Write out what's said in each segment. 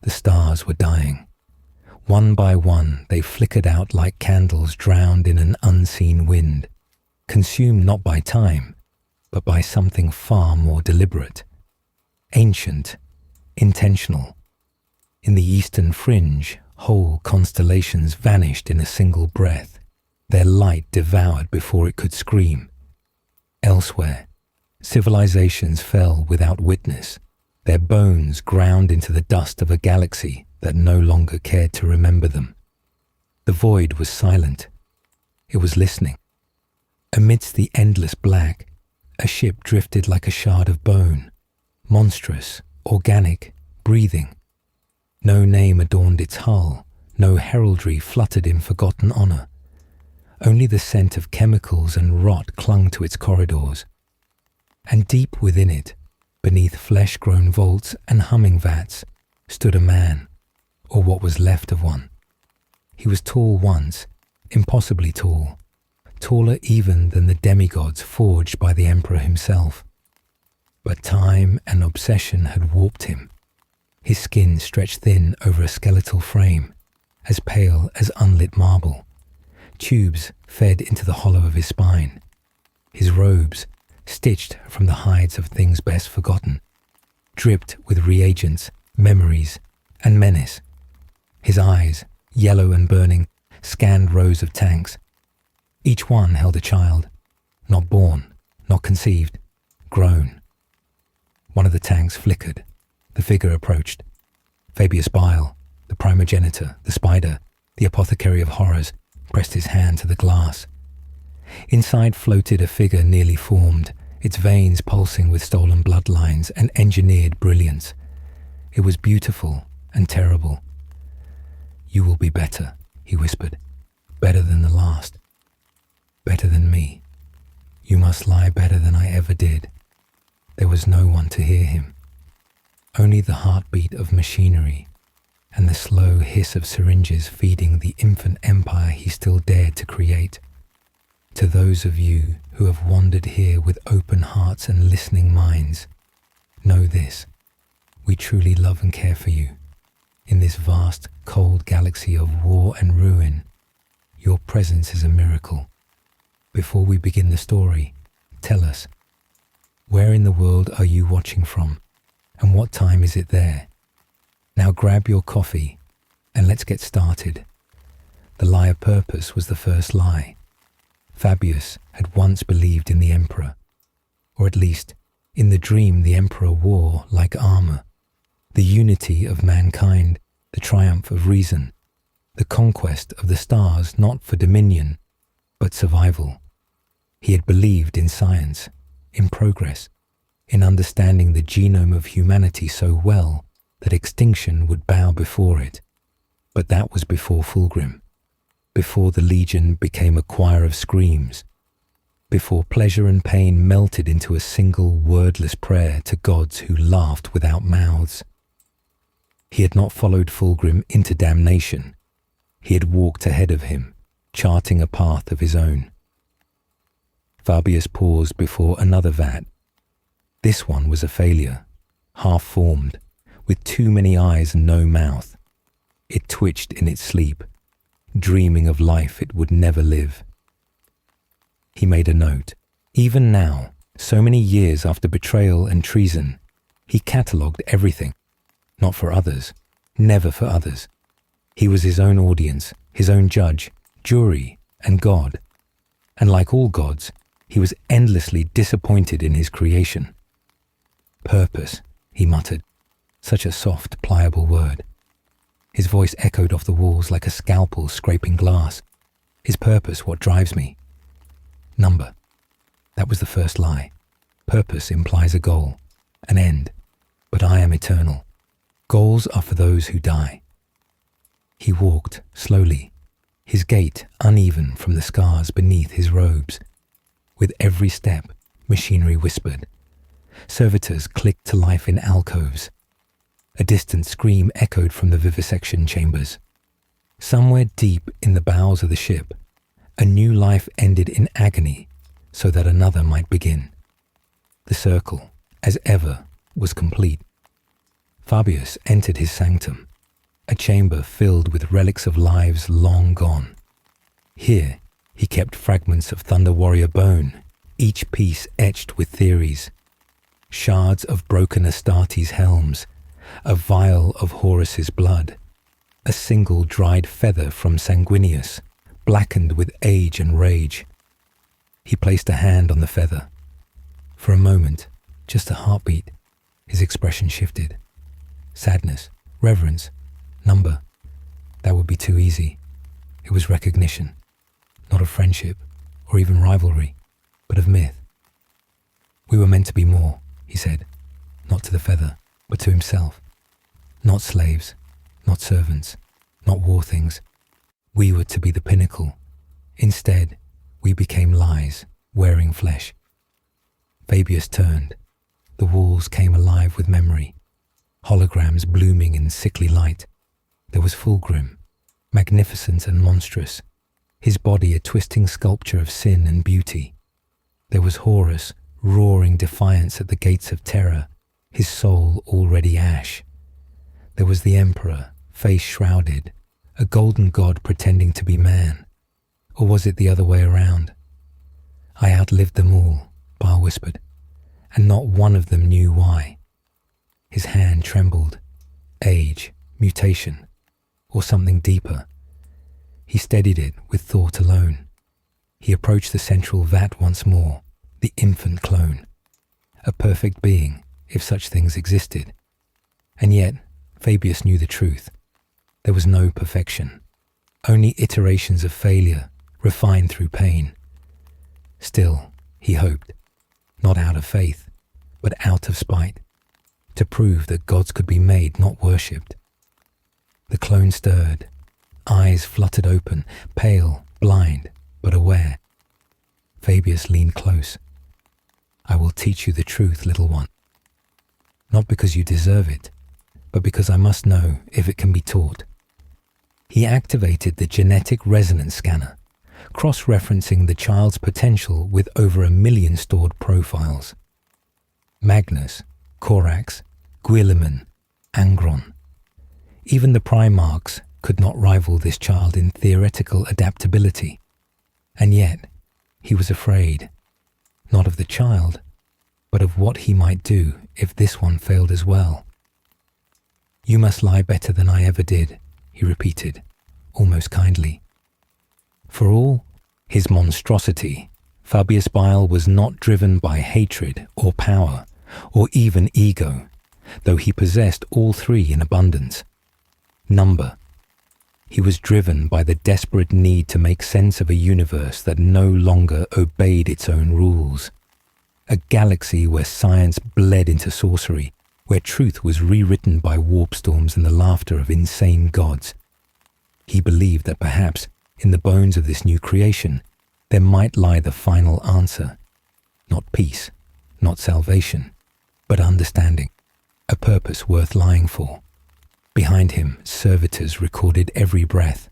The stars were dying. One by one, they flickered out like candles drowned in an unseen wind, consumed not by time, but by something far more deliberate, ancient, intentional. In the eastern fringe, whole constellations vanished in a single breath, their light devoured before it could scream. Elsewhere, civilizations fell without witness, their bones ground into the dust of a galaxy that no longer cared to remember them. The void was silent. It was listening. Amidst the endless black, a ship drifted like a shard of bone, monstrous, organic, breathing. No name adorned its hull, no heraldry fluttered in forgotten honor. Only the scent of chemicals and rot clung to its corridors. And deep within it, beneath flesh-grown vaults and humming vats, stood a man, or what was left of one. He was tall once, impossibly tall, taller even than the demigods forged by the emperor himself. But time and obsession had warped him. His skin stretched thin over a skeletal frame, as pale as unlit marble. Tubes fed into the hollow of his spine. His robes, stitched from the hides of things best forgotten, dripped with reagents, memories, and menace. His eyes, yellow and burning, scanned rows of tanks. Each one held a child, not born, not conceived, grown. One of the tanks flickered. The figure approached. Fabius Bile, the primogenitor, the spider, the apothecary of horrors, pressed his hand to the glass. Inside floated a figure nearly formed, its veins pulsing with stolen bloodlines and engineered brilliance. It was beautiful and terrible. "You will be better," he whispered. "Better than the last. Better than me. You must lie better than I ever did." There was no one to hear him. Only the heartbeat of machinery and the slow hiss of syringes feeding the infant empire he still dared to create. To those of you who have wandered here with open hearts and listening minds, know this: we truly love and care for you. In this vast, cold galaxy of war and ruin, your presence is a miracle. Before we begin the story, tell us, where in the world are you watching from, and what time is it there? Now grab your coffee, and let's get started. The lie of purpose was the first lie. Fabius had once believed in the emperor, or at least in the dream the emperor wore like armor. The unity of mankind, the triumph of reason, the conquest of the stars not for dominion, but survival. He had believed in science, in progress, in understanding the genome of humanity so well that extinction would bow before it. But that was before Fulgrim, before the Legion became a choir of screams, before pleasure and pain melted into a single wordless prayer to gods who laughed without mouths. He had not followed Fulgrim into damnation. He had walked ahead of him, charting a path of his own. Fabius paused before another vat. This one was a failure, half-formed, with too many eyes and no mouth. It twitched in its sleep, dreaming of life it would never live. He made a note. Even now, so many years after betrayal and treason, he catalogued everything. Not for others, never for others. He was his own audience, his own judge, jury, and God. And like all gods, he was endlessly disappointed in his creation. Purpose, he muttered, such a soft, pliable word. His voice echoed off the walls like a scalpel scraping glass. Is purpose what drives me? Number. That was the first lie. Purpose implies a goal, an end, but I am eternal. Goals are for those who die. He walked slowly, his gait uneven from the scars beneath his robes. With every step, machinery whispered. Servitors clicked to life in alcoves. A distant scream echoed from the vivisection chambers. Somewhere deep in the bowels of the ship, a new life ended in agony so that another might begin. The circle, as ever, was complete. Fabius entered his sanctum, a chamber filled with relics of lives long gone. Here, he kept fragments of Thunder Warrior bone, each piece etched with theories. Shards of broken Astartes' helms, a vial of Horus's blood, a single dried feather from Sanguinius, blackened with age and rage. He placed a hand on the feather. For a moment, just a heartbeat, his expression shifted. Sadness, reverence, number. That would be too easy. It was recognition, not of friendship or even rivalry, but of myth. We were meant to be more, he said, not to the feather, but to himself. Not slaves, not servants, not war things. We were to be the pinnacle. Instead, we became lies, wearing flesh. Fabius turned. The walls came alive with memory, holograms blooming in sickly light. There was Fulgrim, magnificent and monstrous, his body a twisting sculpture of sin and beauty. There was Horus, roaring defiance at the gates of terror, his soul already ash. There was the Emperor, face shrouded, a golden god pretending to be man. Or was it the other way around? I outlived them all, Bile whispered, and not one of them knew why. His hand trembled. Age, mutation, or something deeper. He steadied it with thought alone. He approached the central vat once more, the infant clone. A perfect being, if such things existed. And yet, Fabius knew the truth. There was no perfection. Only iterations of failure, refined through pain. Still, he hoped, not out of faith, but out of spite, to prove that gods could be made, not worshipped. The clone stirred, eyes fluttered open, pale, blind, but aware. Fabius leaned close. I will teach you the truth, little one. Not because you deserve it, but because I must know if it can be taught. He activated the genetic resonance scanner, cross-referencing the child's potential with over 1 million stored profiles. Magnus, Corax, Guilliman, Angron. Even the Primarchs could not rival this child in theoretical adaptability. And yet, he was afraid, not of the child, but of what he might do if this one failed as well. You must lie better than I ever did, he repeated, almost kindly. For all his monstrosity, Fabius Bile was not driven by hatred or power, or even ego, though he possessed all three in abundance. Number. He was driven by the desperate need to make sense of a universe that no longer obeyed its own rules. A galaxy where science bled into sorcery, where truth was rewritten by warp storms and the laughter of insane gods. He believed that perhaps, in the bones of this new creation, there might lie the final answer. Not peace, not salvation, but understanding, a purpose worth lying for. Behind him, servitors recorded every breath.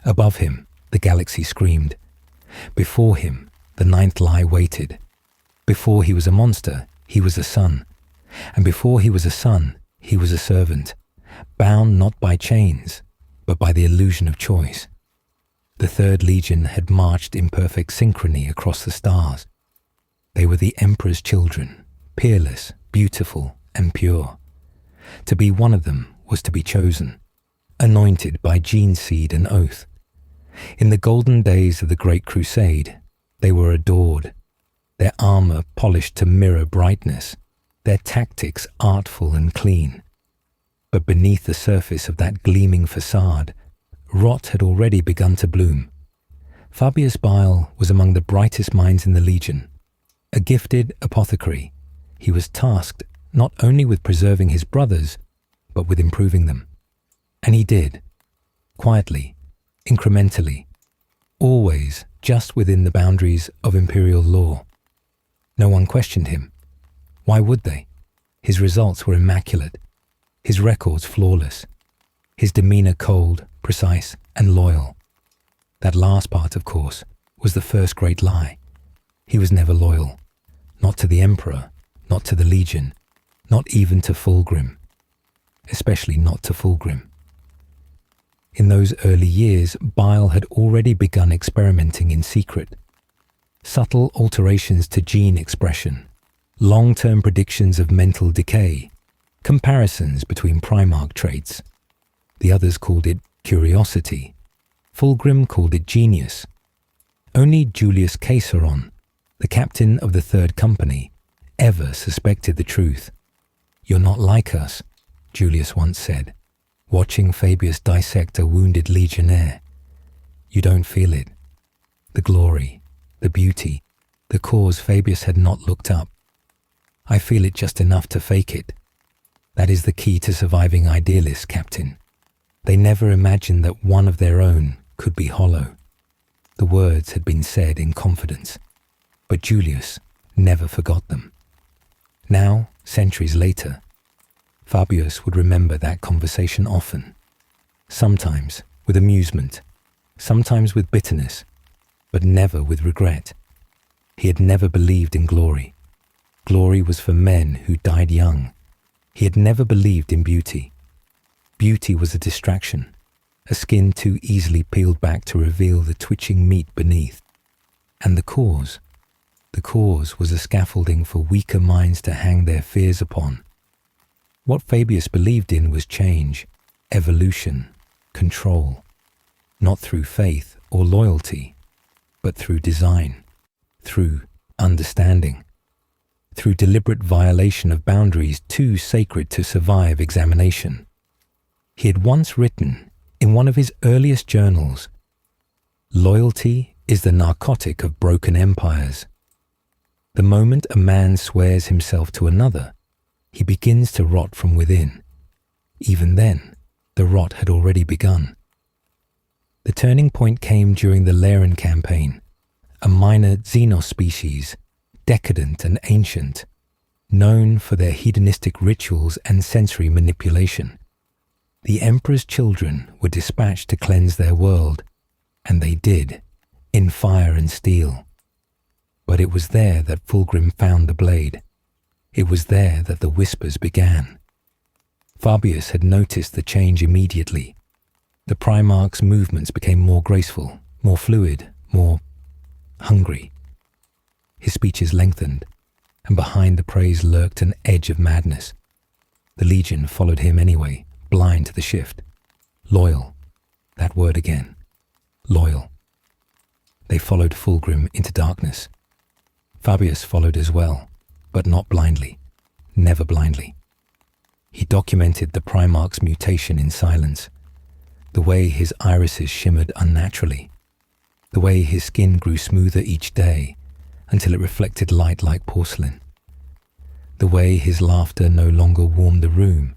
Above him, the galaxy screamed. Before him, the ninth lie waited. Before he was a monster, he was a son. And before he was a son, he was a servant, bound not by chains, but by the illusion of choice. The Third Legion had marched in perfect synchrony across the stars. They were the Emperor's children, peerless, beautiful, and pure. To be one of them was to be chosen, anointed by gene seed and oath. In the golden days of the Great Crusade, they were adored, their armor polished to mirror brightness, their tactics artful and clean. But beneath the surface of that gleaming facade, rot had already begun to bloom. Fabius Bile was among the brightest minds in the Legion. A gifted apothecary, he was tasked not only with preserving his brothers, but with improving them. And he did, quietly, incrementally, always just within the boundaries of imperial law. No one questioned him. Why would they? His results were immaculate, his records flawless, his demeanor cold, precise, and loyal. That last part, of course, was the first great lie. He was never loyal, not to the Emperor, not to the Legion, not even to Fulgrim, especially not to Fulgrim. In those early years, Bile had already begun experimenting in secret. Subtle alterations to gene expression, long-term predictions of mental decay, comparisons between Primarch traits. The others called it curiosity. Fulgrim called it genius. Only Julius Caesaron, the captain of the Third Company, ever suspected the truth. "You're not like us," Julius once said, watching Fabius dissect a wounded legionnaire. "You don't feel it. The glory, the beauty, the cause Fabius had not looked up. I feel it just enough to fake it. That is the key to surviving idealists, Captain. They never imagined that one of their own could be hollow." The words had been said in confidence, but Julius never forgot them. Now, centuries later, Fabius would remember that conversation often, sometimes with amusement, sometimes with bitterness, but never with regret. He had never believed in glory. Glory was for men who died young. He had never believed in beauty. Beauty was a distraction, a skin too easily peeled back to reveal the twitching meat beneath. And the cause was a scaffolding for weaker minds to hang their fears upon. What Fabius believed in was change, evolution, control, not through faith or loyalty, but through design, through understanding, through deliberate violation of boundaries too sacred to survive examination. He had once written, in one of his earliest journals, "Loyalty is the narcotic of broken empires. The moment a man swears himself to another, he begins to rot from within. Even then, the rot had already begun." The turning point came during the Laren campaign, a minor xenos species, decadent and ancient, known for their hedonistic rituals and sensory manipulation. The Emperor's children were dispatched to cleanse their world, and they did, in fire and steel. But it was there that Fulgrim found the blade. It was there that the whispers began. Fabius had noticed the change immediately. The Primarch's movements became more graceful, more fluid, more hungry. His speeches lengthened, and behind the praise lurked an edge of madness. The Legion followed him anyway, blind to the shift. Loyal. That word again. Loyal. They followed Fulgrim into darkness. Fabius followed as well, but not blindly. Never blindly. He documented the Primarch's mutation in silence. The way his irises shimmered unnaturally. The way his skin grew smoother each day until it reflected light like porcelain. The way his laughter no longer warmed the room,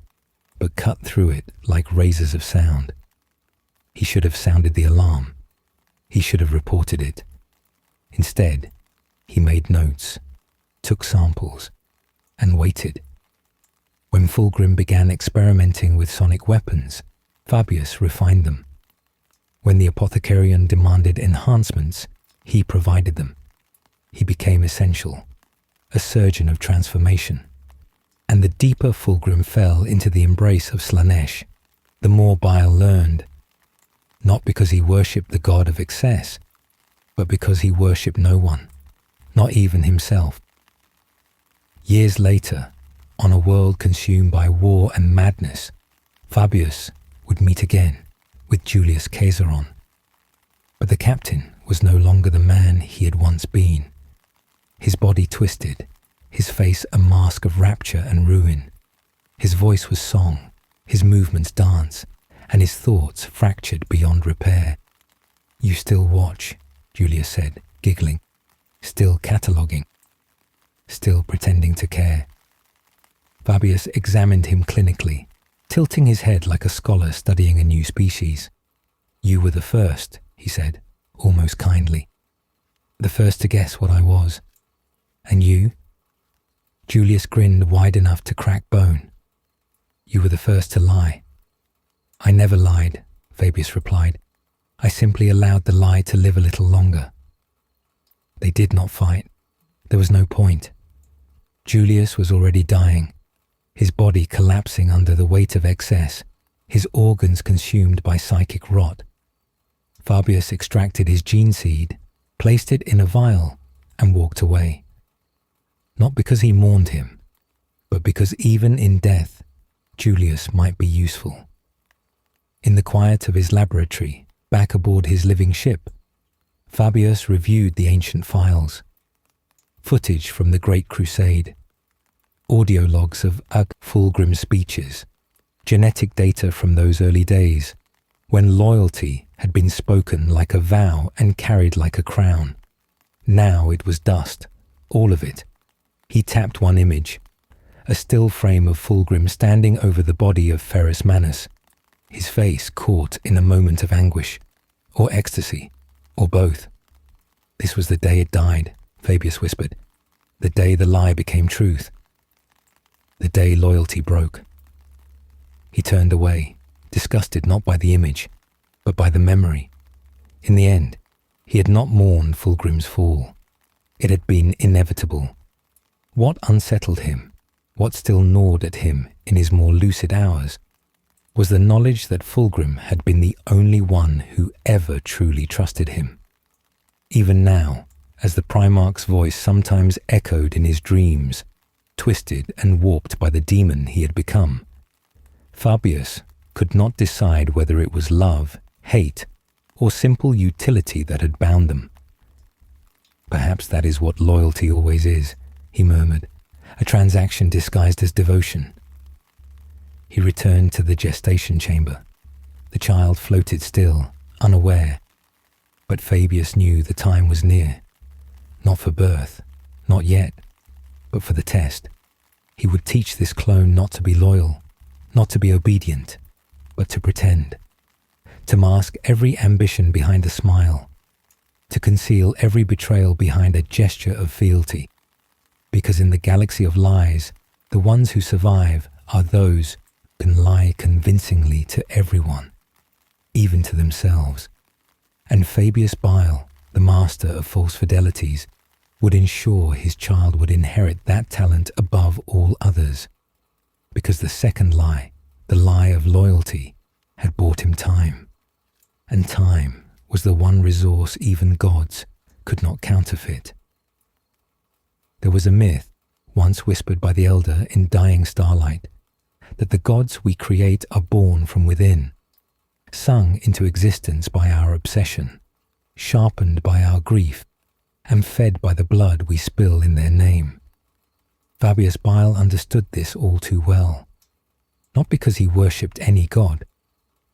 but cut through it like razors of sound. He should have sounded the alarm. He should have reported it. Instead, he made notes, took samples, and waited. When Fulgrim began experimenting with sonic weapons, Fabius refined them. When the apothecarian demanded enhancements, he provided them. He became essential, a surgeon of transformation. And the deeper Fulgrim fell into the embrace of Slaanesh, the more Bile learned, not because he worshipped the god of excess, but because he worshipped no one, not even himself. Years later, on a world consumed by war and madness, Fabius would meet again with Julius Caesaron. But the captain was no longer the man he had once been. His body twisted, his face a mask of rapture and ruin. His voice was song, his movements dance, and his thoughts fractured beyond repair. "You still watch," Julius said, giggling, "still cataloguing, still pretending to care." Fabius examined him clinically, tilting his head like a scholar studying a new species. "You were the first," he said, almost kindly. "The first to guess what I was. And you?" Julius grinned wide enough to crack bone. "You were the first to lie." "I never lied," Fabius replied. "I simply allowed the lie to live a little longer." They did not fight. There was no point. Julius was already dying, his body collapsing under the weight of excess, his organs consumed by psychic rot. Fabius extracted his gene seed, placed it in a vial, and walked away. Not because he mourned him, but because even in death, Julius might be useful. In the quiet of his laboratory, back aboard his living ship, Fabius reviewed the ancient files. Footage from the Great Crusade, audio logs of Fulgrim's speeches, genetic data from those early days, when loyalty had been spoken like a vow and carried like a crown. Now it was dust, all of it. He tapped one image, a still frame of Fulgrim standing over the body of Ferrus Manus, his face caught in a moment of anguish, or ecstasy, or both. This was the day it died, Fabius whispered. The day the lie became truth. The day loyalty broke. He turned away, disgusted not by the image, but by the memory. In the end, he had not mourned Fulgrim's fall. It had been inevitable. What unsettled him, what still gnawed at him in his more lucid hours, was the knowledge that Fulgrim had been the only one who ever truly trusted him. Even now, as the Primarch's voice sometimes echoed in his dreams, twisted and warped by the demon he had become, Fabius could not decide whether it was love, hate, or simple utility that had bound them. Perhaps that is what loyalty always is, he murmured, a transaction disguised as devotion. He returned to the gestation chamber. The child floated still, unaware, but Fabius knew the time was near. Not for birth, not yet, but for the test. He would teach this clone not to be loyal, not to be obedient, but to pretend, to mask every ambition behind a smile, to conceal every betrayal behind a gesture of fealty, because in the galaxy of lies, the ones who survive are those who can lie convincingly to everyone, even to themselves. And Fabius Bile, the master of false fidelities, would ensure his child would inherit that talent above all others, because the second lie, the lie of loyalty, had bought him time, and time was the one resource even gods could not counterfeit. There was a myth, once whispered by the elder in dying starlight, that the gods we create are born from within, sung into existence by our obsession, sharpened by our grief, and fed by the blood we spill in their name. Fabius Bile understood this all too well, not because he worshipped any god,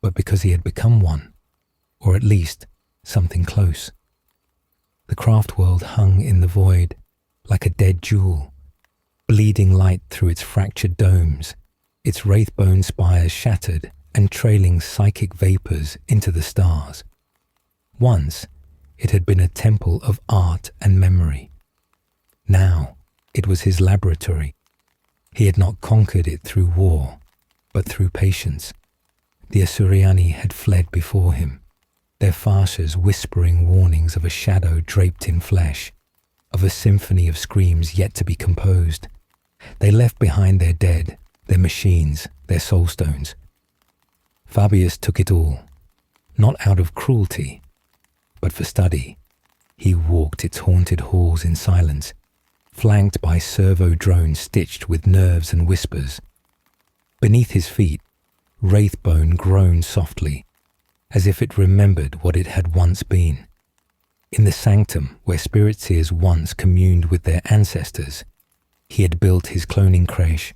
but because he had become one, or at least something close. The craft world hung in the void, like a dead jewel, bleeding light through its fractured domes, its wraithbone spires shattered and trailing psychic vapors into the stars. Once, it had been a temple of art and memory. Now, it was his laboratory. He had not conquered it through war, but through patience. The Asuriani had fled before him, their farces whispering warnings of a shadow draped in flesh, of a symphony of screams yet to be composed. They left behind their dead, their machines, their soulstones. Fabius took it all, not out of cruelty, but for study. He walked its haunted halls in silence, flanked by servo drones stitched with nerves and whispers. Beneath his feet, wraithbone groaned softly, as if it remembered what it had once been. In the sanctum where spirit seers once communed with their ancestors, he had built his cloning creche.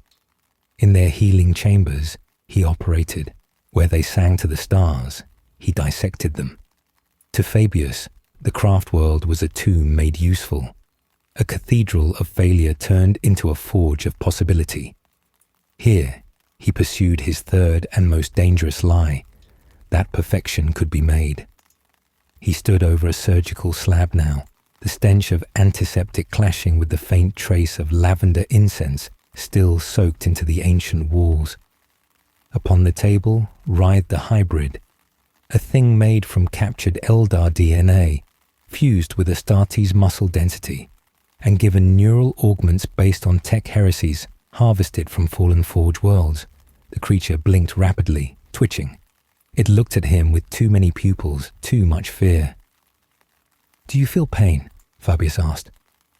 In their healing chambers, he operated. Where they sang to the stars, he dissected them. To Fabius, the craft world was a tomb made useful, a cathedral of failure turned into a forge of possibility. Here, he pursued his third and most dangerous lie, that perfection could be made. He stood over a surgical slab now, the stench of antiseptic clashing with the faint trace of lavender incense still soaked into the ancient walls. Upon the table writhed the hybrid, a thing made from captured Eldar DNA, fused with Astartes muscle density, and given neural augments based on tech heresies harvested from fallen Forge worlds. The creature blinked rapidly, twitching. It looked at him with too many pupils, too much fear. "Do you feel pain?" Fabius asked.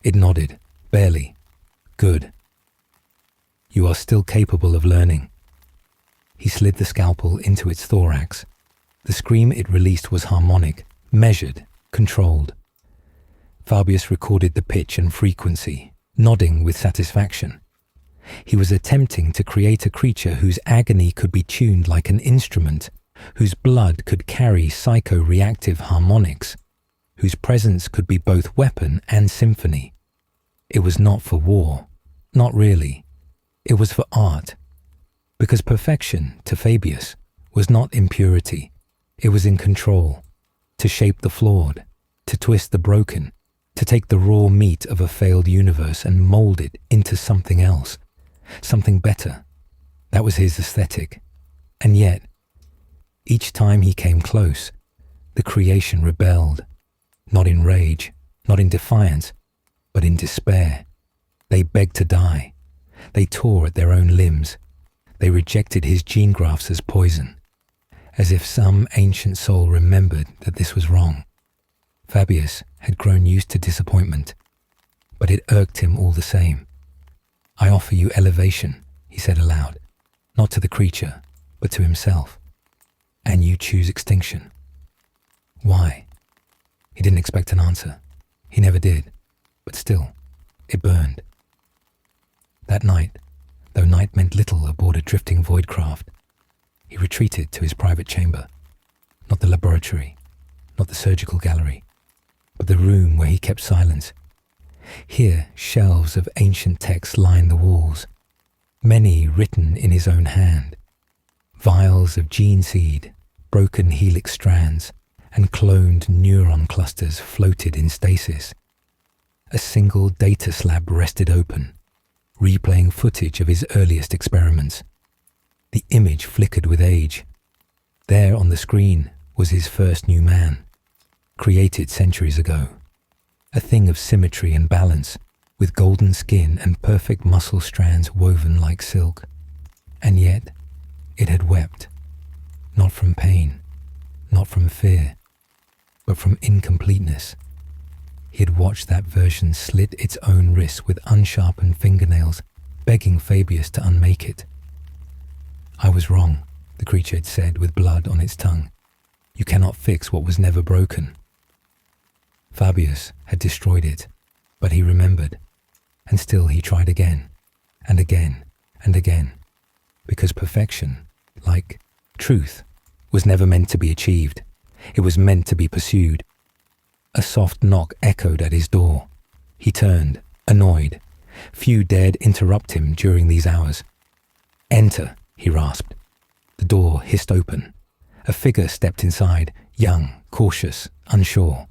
It nodded. "Barely." "Good. You are still capable of learning." He slid the scalpel into its thorax. The scream it released was harmonic, measured, controlled. Fabius recorded the pitch and frequency, nodding with satisfaction. He was attempting to create a creature whose agony could be tuned like an instrument, whose blood could carry psycho-reactive harmonics, whose presence could be both weapon and symphony. It was not for war, not really. It was for art. Because perfection, to Fabius, was not impurity. It was in control, to shape the flawed, to twist the broken, to take the raw meat of a failed universe and mold it into something else, something better. That was his aesthetic. And yet, each time he came close, the creation rebelled, not in rage, not in defiance, but in despair. They begged to die. They tore at their own limbs. They rejected his gene grafts as poison, as if some ancient soul remembered that this was wrong. Fabius had grown used to disappointment, but it irked him all the same. "I offer you elevation," he said aloud, not to the creature, but to himself. "And you choose extinction." Why? He didn't expect an answer. He never did, but still, it burned. That night, though night meant little aboard a drifting void craft, he retreated to his private chamber, not the laboratory, not the surgical gallery, but the room where he kept silence. Here, shelves of ancient texts lined the walls, many written in his own hand. Vials of gene seed, broken helix strands, and cloned neuron clusters floated in stasis. A single data slab rested open, replaying footage of his earliest experiments. The image flickered with age. There on the screen was his first new man, created centuries ago. A thing of symmetry and balance, with golden skin and perfect muscle strands woven like silk. And yet, it had wept, not from pain, not from fear, but from incompleteness. He had watched that version slit its own wrist with unsharpened fingernails, begging Fabius to unmake it. "I was wrong," the creature had said with blood on its tongue. "You cannot fix what was never broken." Fabius had destroyed it, but he remembered, and still he tried again, and again, and again, because perfection, like truth, was never meant to be achieved. It was meant to be pursued. A soft knock echoed at his door. He turned, annoyed. Few dared interrupt him during these hours. "Enter," he rasped. The door hissed open. A figure stepped inside, young, cautious, unsure.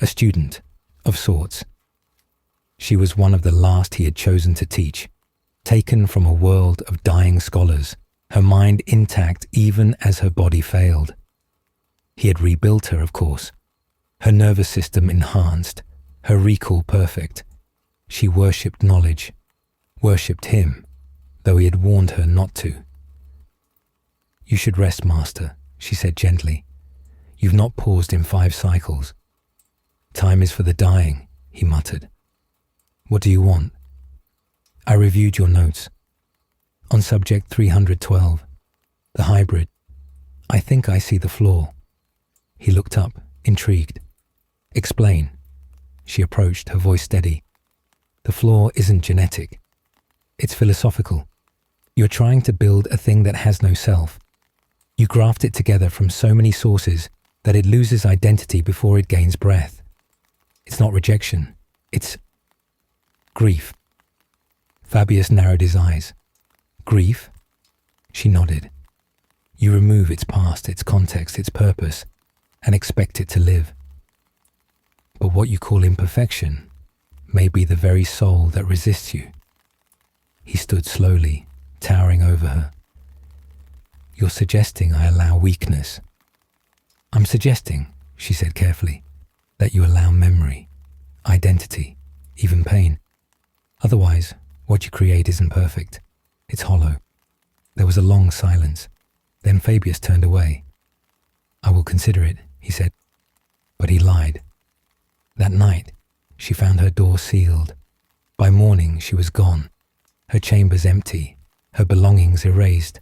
A student, of sorts. She was one of the last he had chosen to teach, taken from a world of dying scholars, her mind intact even as her body failed. He had rebuilt her, of course, her nervous system enhanced, her recall perfect. She worshipped knowledge, worshipped him, though he had warned her not to. "You should rest, Master," she said gently. "You've not paused in 5 cycles. "Time is for the dying," he muttered. "What do you want?" "I reviewed your notes. On subject 312, the hybrid, I think I see the flaw." He looked up, intrigued. "Explain." She approached, her voice steady. "The flaw isn't genetic. It's philosophical. You're trying to build a thing that has no self. You graft it together from so many sources that it loses identity before it gains breath. It's not rejection. It's grief." Fabius narrowed his eyes. "Grief?" She nodded. "You remove its past, its context, its purpose, and expect it to live. But what you call imperfection may be the very soul that resists you." He stood slowly, towering over her. "You're suggesting I allow weakness." "I'm suggesting," she said carefully, "that you allow memory, identity, even pain. Otherwise, what you create isn't perfect. It's hollow." There was a long silence. Then Fabius turned away. "I will consider it," he said. But he lied. That night, she found her door sealed. By morning, she was gone. Her chambers empty, her belongings erased,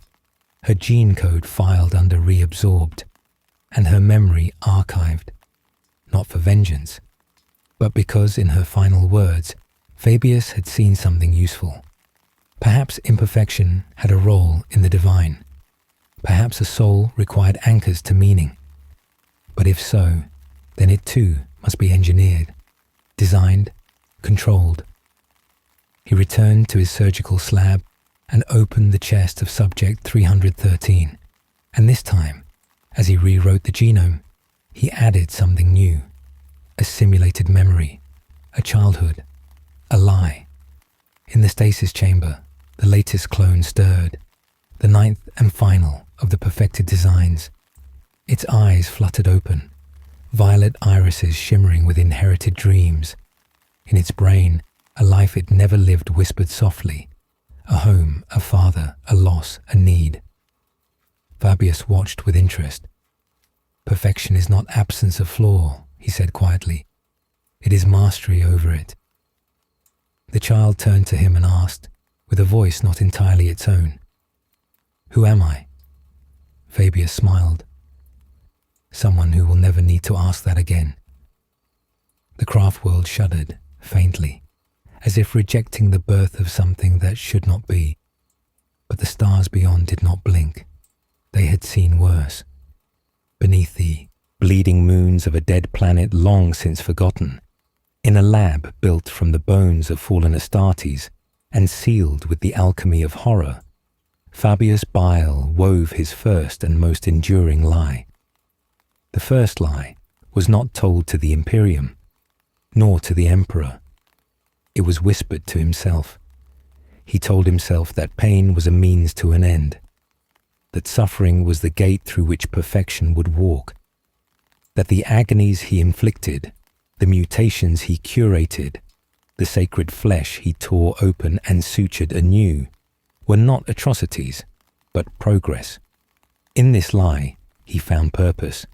her gene code filed under reabsorbed, and her memory archived. Not for vengeance, but because in her final words, Fabius had seen something useful. Perhaps imperfection had a role in the divine. Perhaps a soul required anchors to meaning. But if so, then it too must be engineered, designed, controlled. He returned to his surgical slab and opened the chest of subject 313, and this time, as he rewrote the genome, he added something new, a simulated memory, a childhood, a lie. In the stasis chamber, the latest clone stirred, the ninth and final of the perfected designs. Its eyes fluttered open, violet irises shimmering with inherited dreams. In its brain, a life it never lived whispered softly, a home, a father, a loss, a need. Fabius watched with interest. "Perfection is not absence of flaw," he said quietly. "It is mastery over it." The child turned to him and asked, with a voice not entirely its own, "Who am I?" Fabius smiled. "Someone who will never need to ask that again." The craft world shuddered, faintly, as if rejecting the birth of something that should not be. But the stars beyond did not blink. They had seen worse. Beneath the bleeding moons of a dead planet long since forgotten, in a lab built from the bones of fallen Astartes and sealed with the alchemy of horror, Fabius Bile wove his first and most enduring lie. The first lie was not told to the Imperium, nor to the Emperor. It was whispered to himself. He told himself that pain was a means to an end, that suffering was the gate through which perfection would walk, that the agonies he inflicted, the mutations he curated, the sacred flesh he tore open and sutured anew, were not atrocities, but progress. In this lie, he found purpose.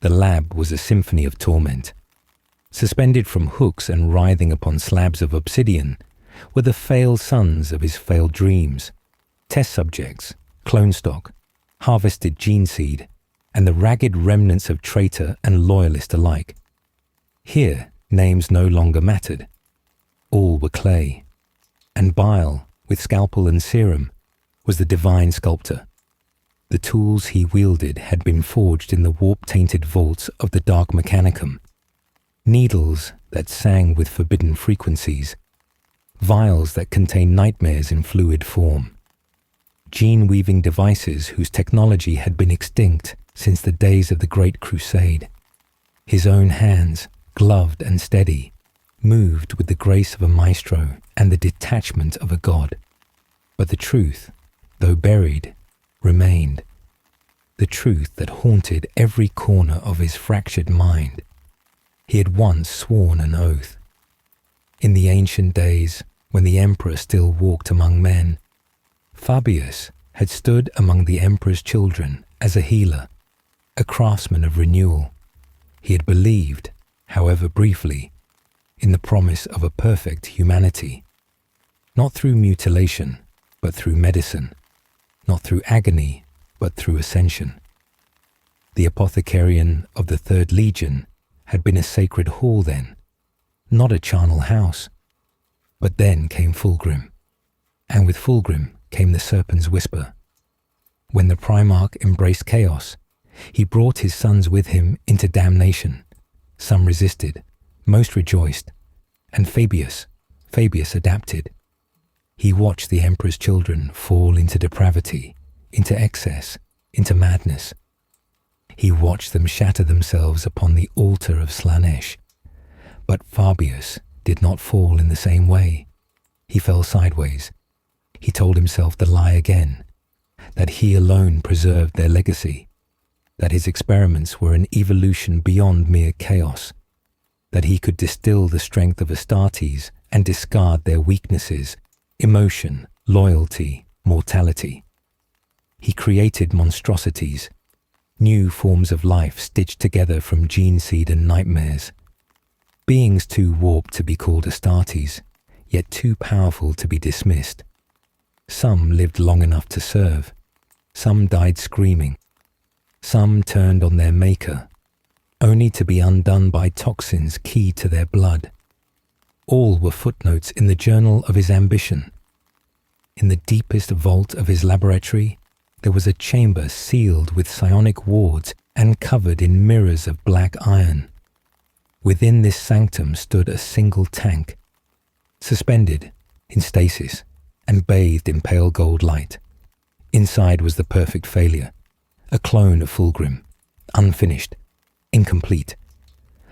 The lab was a symphony of torment. Suspended from hooks and writhing upon slabs of obsidian were the failed sons of his failed dreams, test subjects, clone stock, harvested gene seed, and the ragged remnants of traitor and loyalist alike. Here, names no longer mattered. All were clay, and Bile, with scalpel and serum, was the divine sculptor. The tools he wielded had been forged in the warp-tainted vaults of the Dark Mechanicum. Needles that sang with forbidden frequencies, vials that contained nightmares in fluid form, gene-weaving devices whose technology had been extinct since the days of the Great Crusade. His own hands, gloved and steady, moved with the grace of a maestro and the detachment of a god. But the truth, though buried, remained. The truth that haunted every corner of his fractured mind. He had once sworn an oath. In the ancient days, when the emperor still walked among men, Fabius had stood among the emperor's children as a healer, a craftsman of renewal. He had believed, however briefly, in the promise of a perfect humanity, not through mutilation, but through medicine, not through agony, but through ascension. The apothecarian of the Third Legion had been a sacred hall then, not a charnel house. But then came Fulgrim, and with Fulgrim came the serpent's whisper. When the Primarch embraced chaos, he brought his sons with him into damnation. Some resisted, most rejoiced, and Fabius adapted. He watched the Emperor's children fall into depravity, into excess, into madness. He watched them shatter themselves upon the altar of Slanesh. But Fabius did not fall in the same way. He fell sideways. He told himself the lie again, that he alone preserved their legacy, that his experiments were an evolution beyond mere chaos, that he could distill the strength of Astartes and discard their weaknesses, emotion, loyalty, mortality. He created monstrosities, new forms of life stitched together from gene seed and nightmares. Beings too warped to be called Astartes, yet too powerful to be dismissed. Some lived long enough to serve. Some died screaming. Some turned on their maker, only to be undone by toxins key to their blood. All were footnotes in the journal of his ambition. In the deepest vault of his laboratory, there was a chamber sealed with psionic wards and covered in mirrors of black iron. Within this sanctum stood a single tank, suspended in stasis and bathed in pale gold light. Inside was the perfect failure, a clone of Fulgrim, unfinished, incomplete,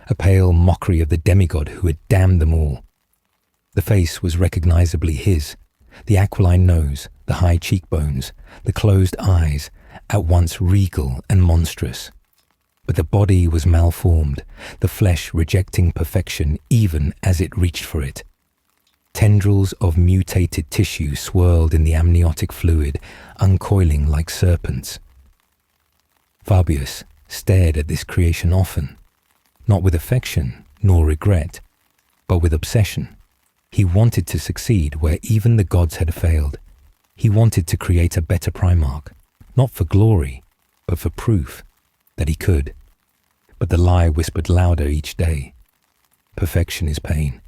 a pale mockery of the demigod who had damned them all. The face was recognizably his, the aquiline nose, the high cheekbones, the closed eyes, at once regal and monstrous. But the body was malformed, the flesh rejecting perfection even as it reached for it. Tendrils of mutated tissue swirled in the amniotic fluid, uncoiling like serpents. Fabius stared at this creation often, not with affection nor regret, but with obsession. He wanted to succeed where even the gods had failed. He wanted to create a better Primarch, not for glory, but for proof that he could. But the lie whispered louder each day. Perfection is pain.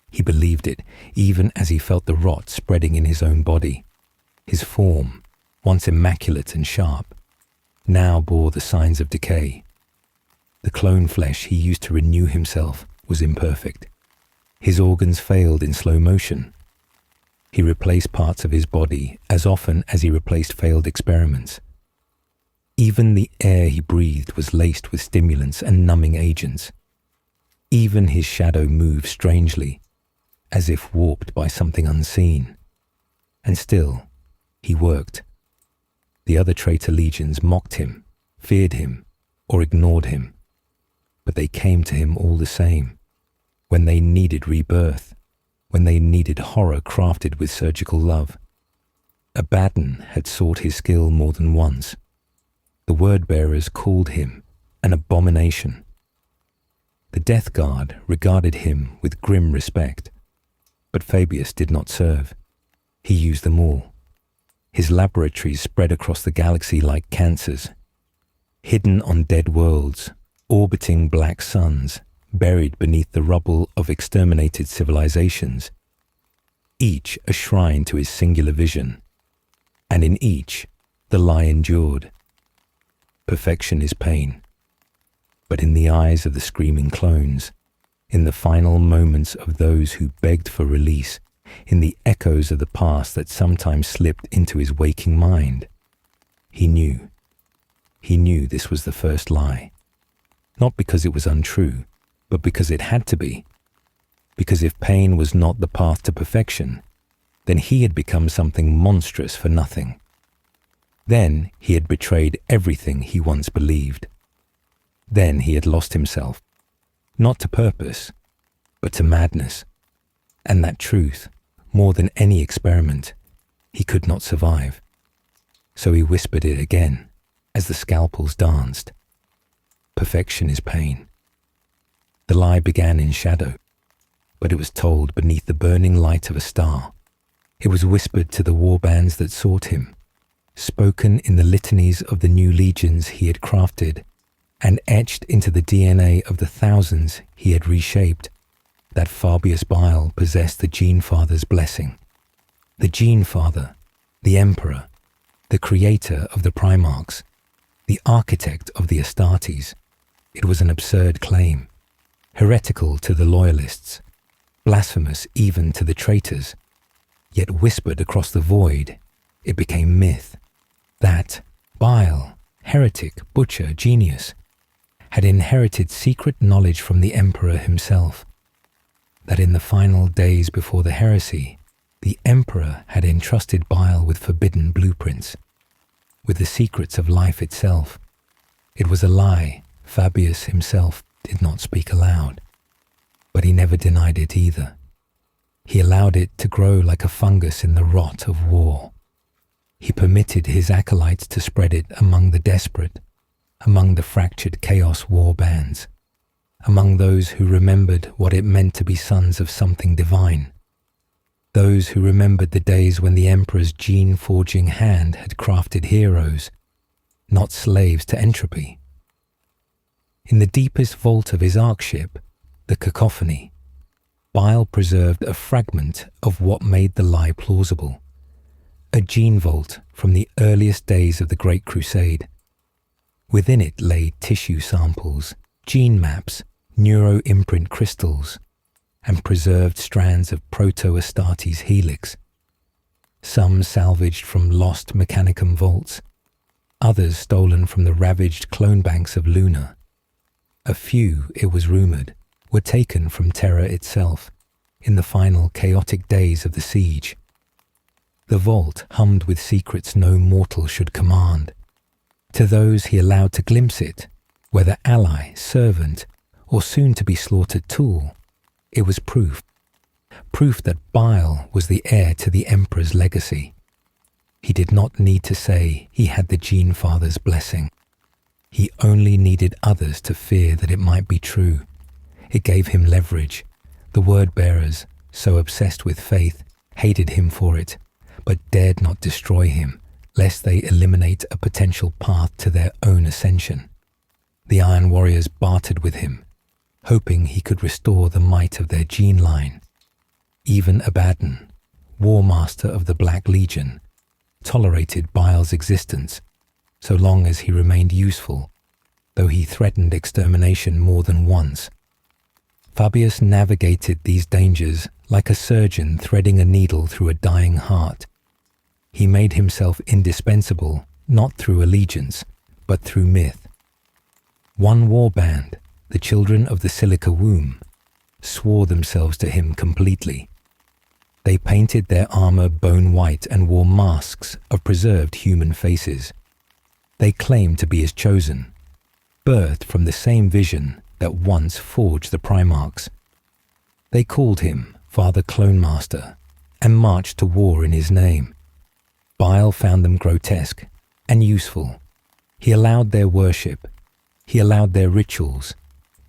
He believed it, even as he felt the rot spreading in his own body. His form, once immaculate and sharp, now bore the signs of decay. The clone flesh he used to renew himself was imperfect. His organs failed in slow motion. He replaced parts of his body as often as he replaced failed experiments. Even the air he breathed was laced with stimulants and numbing agents. Even his shadow moved strangely, as if warped by something unseen. And still, he worked. The other traitor legions mocked him, feared him, or ignored him. But they came to him all the same, when they needed rebirth, when they needed horror crafted with surgical love. Abaddon had sought his skill more than once. The word-bearers called him an abomination. The Death Guard regarded him with grim respect. But Fabius did not serve. He used them all. His laboratories spread across the galaxy like cancers, hidden on dead worlds, orbiting black suns, buried beneath the rubble of exterminated civilizations, each a shrine to his singular vision, and in each the lie endured. Perfection is pain, but in the eyes of the screaming clones, in the final moments of those who begged for release, in the echoes of the past that sometimes slipped into his waking mind, he knew this was the first lie, not because it was untrue, but because it had to be. Because if pain was not the path to perfection, then he had become something monstrous for nothing. Then he had betrayed everything he once believed. Then he had lost himself, not to purpose, but to madness. And that truth, more than any experiment, he could not survive. So he whispered it again, as the scalpels danced. Perfection is pain. The lie began in shadow, but it was told beneath the burning light of a star. It was whispered to the warbands that sought him, spoken in the litanies of the new legions he had crafted, and etched into the DNA of the thousands he had reshaped, that Fabius Bile possessed the Gene Father's blessing. The Gene Father, the Emperor, the creator of the Primarchs, the architect of the Astartes. It was an absurd claim, heretical to the loyalists, blasphemous even to the traitors, yet whispered across the void, it became myth. That Bile, heretic, butcher, genius, had inherited secret knowledge from the Emperor himself. That in the final days before the heresy, the Emperor had entrusted Bile with forbidden blueprints, with the secrets of life itself. It was a lie Fabius himself did not speak aloud, but he never denied it either. He allowed it to grow like a fungus in the rot of war. He permitted his acolytes to spread it among the desperate, among the fractured chaos war bands, among those who remembered what it meant to be sons of something divine, those who remembered the days when the Emperor's gene-forging hand had crafted heroes, not slaves to entropy. In the deepest vault of his arkship, the cacophony, Bile preserved a fragment of what made the lie plausible, a gene vault from the earliest days of the Great Crusade. Within it lay tissue samples, gene maps, neuro-imprint crystals, and preserved strands of Proto-Astartes helix, some salvaged from lost Mechanicum vaults, others stolen from the ravaged clone banks of Luna. A few, it was rumoured, were taken from Terra itself in the final chaotic days of the siege. The vault hummed with secrets no mortal should command. To those he allowed to glimpse it, whether ally, servant, or soon-to-be-slaughtered tool, it was proof that Bile was the heir to the Emperor's legacy. He did not need to say he had the Gene Father's blessing. He only needed others to fear that it might be true. It gave him leverage. The word-bearers, so obsessed with faith, hated him for it, but dared not destroy him, lest they eliminate a potential path to their own ascension. The Iron Warriors bartered with him, hoping he could restore the might of their gene line. Even Abaddon, War Master of the Black Legion, tolerated Bile's existence, so long as he remained useful, though he threatened extermination more than once. Fabius navigated these dangers like a surgeon threading a needle through a dying heart. He made himself indispensable not through allegiance, but through myth. One warband, the children of the Silica Womb, swore themselves to him completely. They painted their armor bone white and wore masks of preserved human faces. They claimed to be his chosen, birthed from the same vision that once forged the Primarchs. They called him Father Clone Master and marched to war in his name. Bile found them grotesque and useful. He allowed their worship. He allowed their rituals.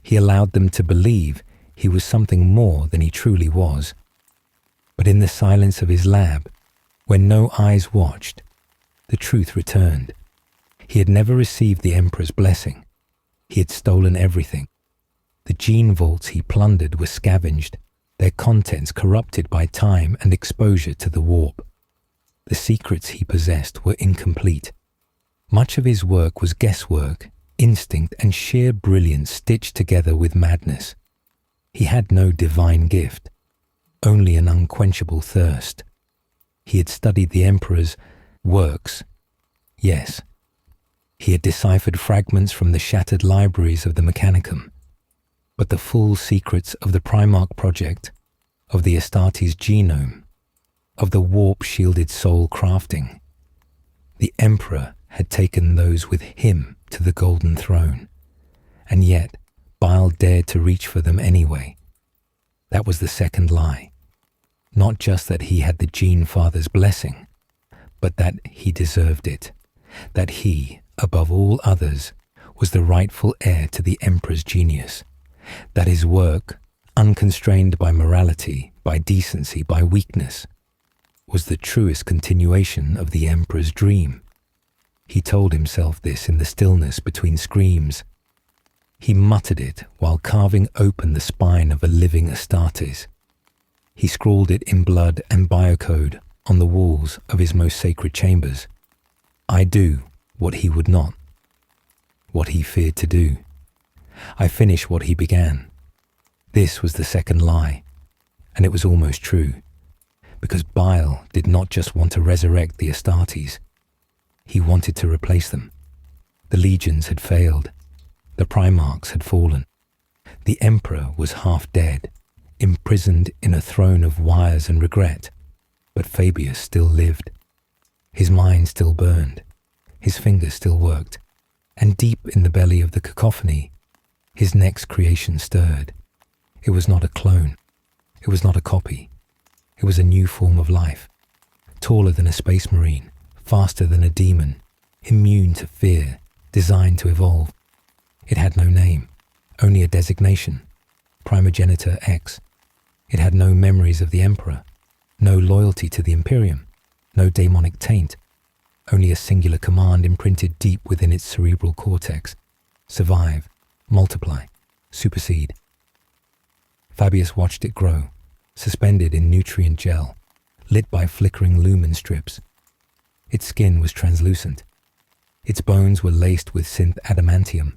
He allowed them to believe he was something more than he truly was. But in the silence of his lab, when no eyes watched, the truth returned. He had never received the Emperor's blessing. He had stolen everything. The gene vaults he plundered were scavenged, their contents corrupted by time and exposure to the warp. The secrets he possessed were incomplete. Much of his work was guesswork, instinct, and sheer brilliance stitched together with madness. He had no divine gift, only an unquenchable thirst. He had studied the Emperor's works. Yes, he had deciphered fragments from the shattered libraries of the Mechanicum, but the full secrets of the Primarch project, of the Astartes genome, of the warp-shielded soul crafting, the Emperor had taken those with him to the Golden Throne, and yet Bile dared to reach for them anyway. That was the second lie. Not just that he had the Gene Father's blessing, but that he deserved it, that he, above all others, was the rightful heir to the Emperor's genius, that his work, unconstrained by morality, by decency, by weakness, was the truest continuation of the Emperor's dream. He told himself this in the stillness between screams. He muttered it while carving open the spine of a living Astartes. He scrawled it in blood and biocode on the walls of his most sacred chambers. I do what he would not, what he feared to do. I finish what he began. This was the second lie, and it was almost true, because Bile did not just want to resurrect the Astartes. He wanted to replace them. The legions had failed. The Primarchs had fallen. The Emperor was half dead, imprisoned in a throne of wires and regret, but Fabius still lived. His mind still burned. His fingers still worked, and deep in the belly of the cacophony, his next creation stirred. It was not a clone. It was not a copy. It was a new form of life, taller than a space marine, faster than a demon, immune to fear, designed to evolve. It had no name, only a designation, Primogenitor X. It had no memories of the Emperor, no loyalty to the Imperium, no daemonic taint, only a singular command imprinted deep within its cerebral cortex: survive, multiply, supersede. Fabius watched it grow, suspended in nutrient gel, lit by flickering lumen strips. Its skin was translucent. Its bones were laced with synth adamantium.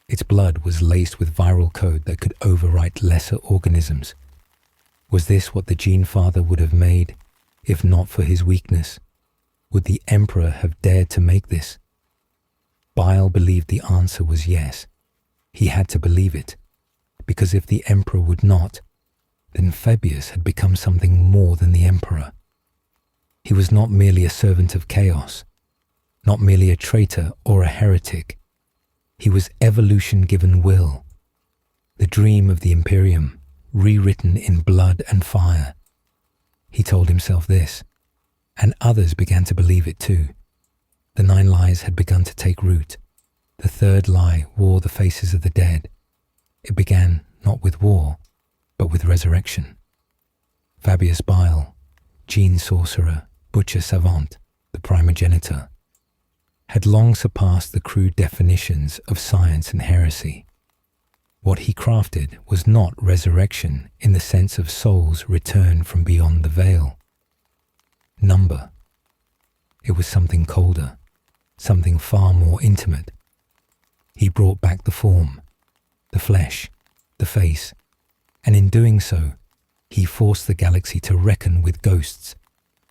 Its blood was laced with viral code that could overwrite lesser organisms. Was this what the Gene Father would have made, if not for his weakness? Would the Emperor have dared to make this? Bile believed the answer was yes. He had to believe it, because if the Emperor would not, then Fabius had become something more than the Emperor. He was not merely a servant of chaos, not merely a traitor or a heretic. He was evolution given will, the dream of the Imperium, rewritten in blood and fire. He told himself this, and others began to believe it too. The 9 lies had begun to take root. The 3rd lie wore the faces of the dead. It began not with war, but with resurrection. Fabius Bile, gene sorcerer, butcher savant, the primogenitor, had long surpassed the crude definitions of science and heresy. What he crafted was not resurrection in the sense of souls returned from beyond the veil. Number. It was something colder, something far more intimate. He brought back the form, the flesh, the face, and in doing so, he forced the galaxy to reckon with ghosts.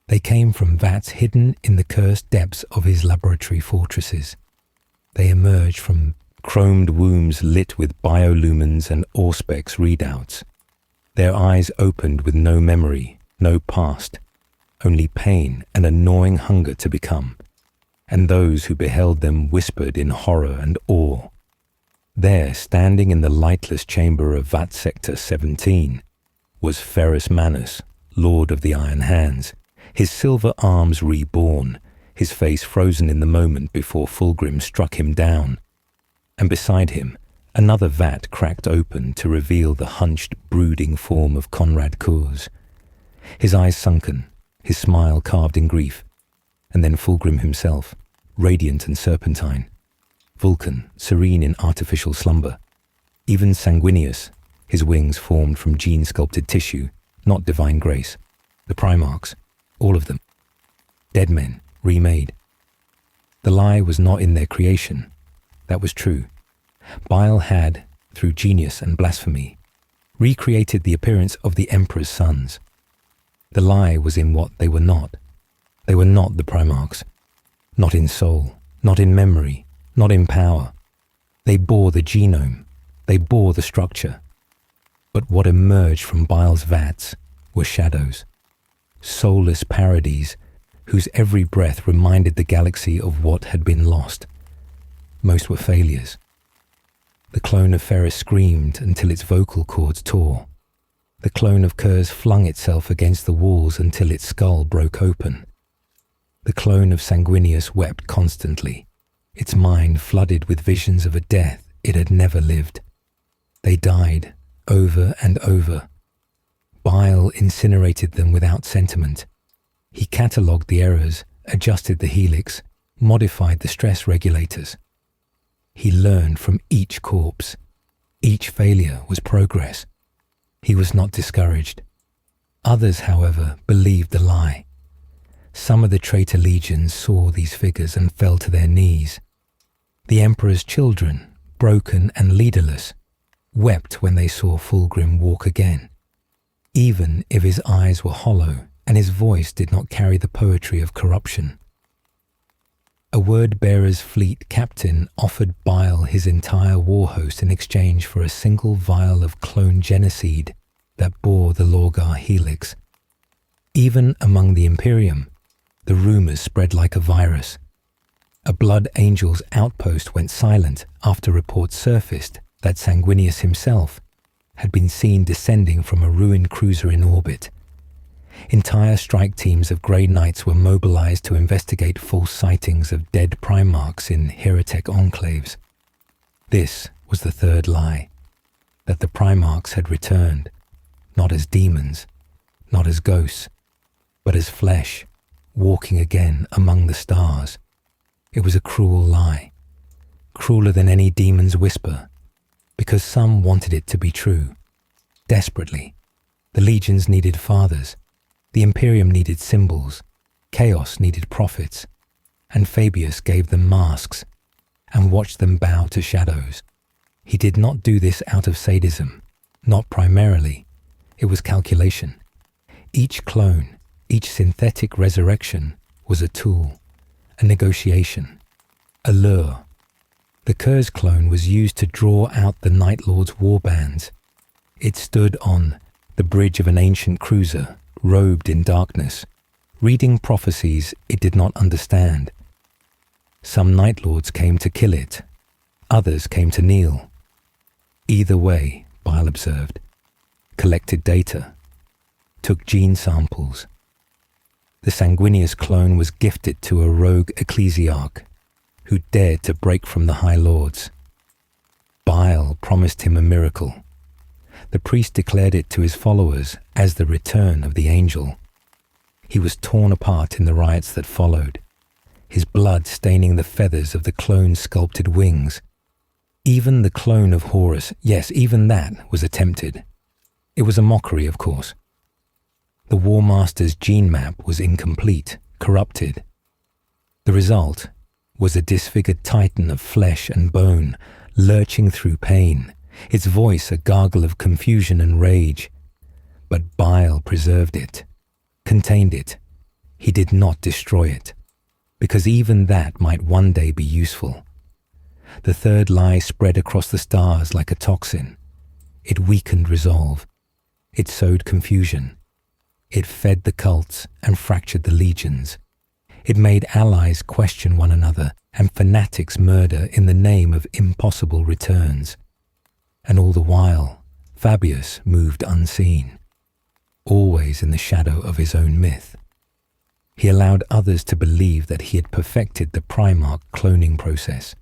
They came from vats hidden in the cursed depths of his laboratory fortresses. They emerged from chromed wombs lit with biolumens and auspex readouts. Their eyes opened with no memory, no past, only pain and a gnawing hunger to become, and those who beheld them whispered in horror and awe. There, standing in the lightless chamber of Vat Sector 17, was Ferrus Manus, Lord of the Iron Hands, his silver arms reborn, his face frozen in the moment before Fulgrim struck him down. And beside him, another vat cracked open to reveal the hunched, brooding form of Conrad Kurz. His eyes sunken, his smile carved in grief, and then Fulgrim himself, radiant and serpentine. Vulcan, serene in artificial slumber. Even Sanguinius, his wings formed from gene-sculpted tissue, not divine grace. The Primarchs, all of them. Dead men, remade. The lie was not in their creation. That was true. Bile had, through genius and blasphemy, recreated the appearance of the Emperor's sons. The lie was in what they were not. They were not the Primarchs. Not in soul, not in memory, not in power. They bore the genome. They bore the structure. But what emerged from Bile's vats were shadows. Soulless parodies whose every breath reminded the galaxy of what had been lost. Most were failures. The clone of Ferrus screamed until its vocal cords tore. The clone of Kurz flung itself against the walls until its skull broke open. The clone of Sanguinius wept constantly, its mind flooded with visions of a death it had never lived. They died over and over. Bile incinerated them without sentiment. He catalogued the errors, adjusted the helix, modified the stress regulators. He learned from each corpse. Each failure was progress. He was not discouraged. Others, however, believed the lie. Some of the traitor legions saw these figures and fell to their knees. The Emperor's children, broken and leaderless, wept when they saw Fulgrim walk again, even if his eyes were hollow and his voice did not carry the poetry of corruption. A word-bearer's fleet captain offered Bile his entire war host in exchange for a single vial of clone genocide that bore the Lorgar helix. Even among the Imperium, the rumors spread like a virus. A Blood Angel's outpost went silent after reports surfaced that Sanguinius himself had been seen descending from a ruined cruiser in orbit. Entire strike teams of Grey Knights were mobilized to investigate false sightings of dead Primarchs in heretic enclaves. This was the third lie, that the Primarchs had returned, not as demons, not as ghosts, but as flesh, walking again among the stars. It was a cruel lie, crueler than any demon's whisper, because some wanted it to be true. Desperately, the legions needed fathers, the Imperium needed symbols, Chaos needed prophets, and Fabius gave them masks and watched them bow to shadows. He did not do this out of sadism, not primarily. It was calculation. Each clone, each synthetic resurrection was a tool, a negotiation, a lure. The Curse clone was used to draw out the Night Lord's warbands. It stood on the bridge of an ancient cruiser, robed in darkness, reading prophecies it did not understand. Some Night Lords came to kill it, others came to kneel. Either way, Bile observed, collected data, took gene samples. The sanguineous clone was gifted to a rogue ecclesiarch who dared to break from the High Lords. Bile promised him a miracle. The priest declared it to his followers as the return of the angel. He was torn apart in the riots that followed, his blood staining the feathers of the clone's sculpted wings. Even the clone of Horus, yes, even that was attempted. It was a mockery, of course. The War Master's gene map was incomplete, corrupted. The result was a disfigured titan of flesh and bone, lurching through pain, its voice a gargle of confusion and rage. But Bile preserved it, contained it. He did not destroy it, because even that might one day be useful. The third lie spread across the stars like a toxin. It weakened resolve. It sowed confusion. It fed the cults and fractured the legions. It made allies question one another and fanatics murder in the name of impossible returns. And all the while, Fabius moved unseen, always in the shadow of his own myth. He allowed others to believe that he had perfected the Primarch cloning process.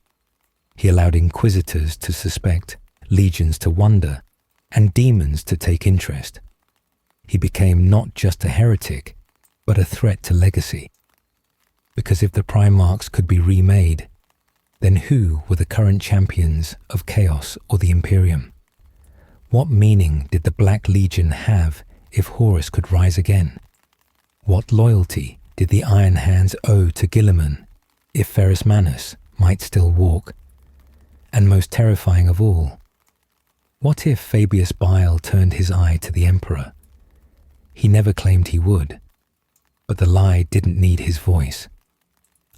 He allowed inquisitors to suspect, legions to wonder, and demons to take interest. He became not just a heretic, but a threat to legacy. Because if the Primarchs could be remade, then who were the current champions of Chaos or the Imperium? What meaning did the Black Legion have if Horus could rise again? What loyalty did the Iron Hands owe to Guilliman if Ferrus Manus might still walk? And most terrifying of all, what if Fabius Bile turned his eye to the Emperor? He never claimed he would, but the lie didn't need his voice.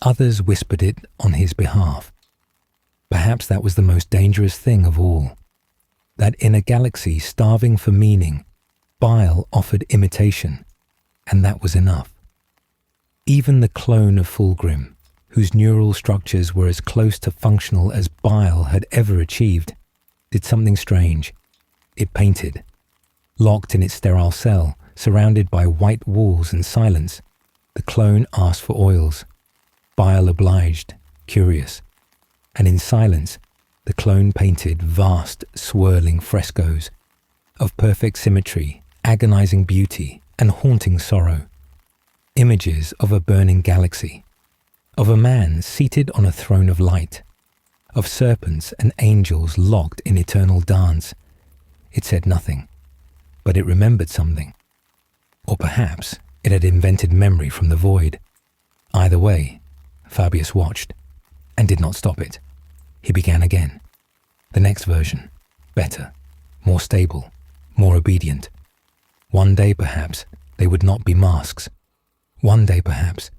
Others whispered it on his behalf. Perhaps that was the most dangerous thing of all, that in a galaxy starving for meaning, Bile offered imitation, and that was enough. Even the clone of Fulgrim, whose neural structures were as close to functional as Bile had ever achieved, did something strange. It painted. Locked in its sterile cell, surrounded by white walls and silence, the clone asked for oils. Bile obliged, curious. And in silence, the clone painted vast, swirling frescoes of perfect symmetry, agonizing beauty, and haunting sorrow. Images of a burning galaxy, of a man seated on a throne of light, of serpents and angels locked in eternal dance. It said nothing, but it remembered something. Or perhaps it had invented memory from the void. Either way, Fabius watched and did not stop it. He began again. The next version, better, more stable, more obedient. One day, perhaps, they would not be masks. One day, perhaps,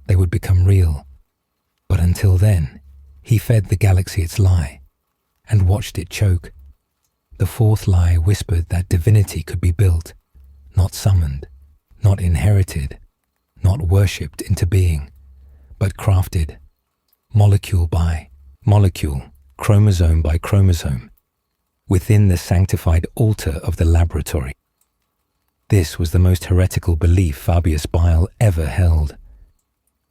they would become real. But until then, he fed the galaxy its lie and watched it choke. The fourth lie whispered that divinity could be built, not summoned, not inherited, not worshipped into being, but crafted, molecule by molecule, chromosome by chromosome, within the sanctified altar of the laboratory. This was the most heretical belief Fabius Bile ever held,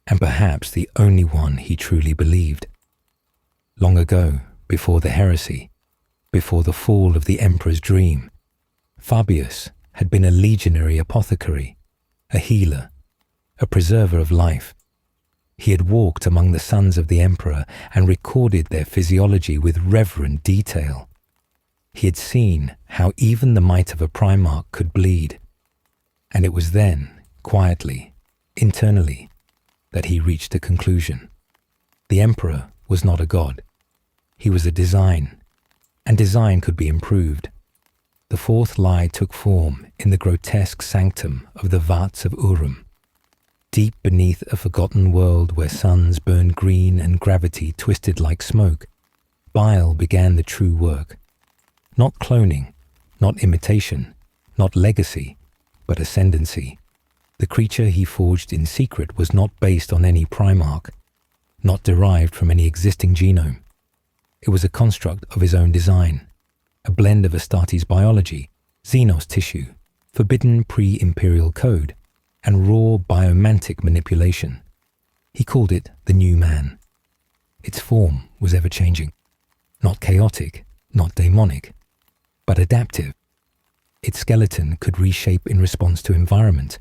and perhaps the only one he truly believed. Long ago, before the heresy, before the fall of the emperor's dream, Fabius had been a legionary apothecary, a healer, a preserver of life. He had walked among the sons of the emperor and recorded their physiology with reverent detail. He had seen how even the might of a primarch could bleed, and it was then, quietly, internally, that he reached a conclusion. The emperor was not a god. He was a design, and design could be improved. The fourth lie took form in the grotesque sanctum of the vats of Urim. Deep beneath a forgotten world where suns burned green and gravity twisted like smoke, Bile began the true work. Not cloning, not imitation, not legacy, but ascendancy. The creature he forged in secret was not based on any primarch, not derived from any existing genome. It was a construct of his own design, a blend of Astartes biology, Xenos tissue, forbidden pre-imperial code, and raw biomantic manipulation. He called it the new man. Its form was ever-changing, not chaotic, not daemonic, but adaptive. Its skeleton could reshape in response to environment.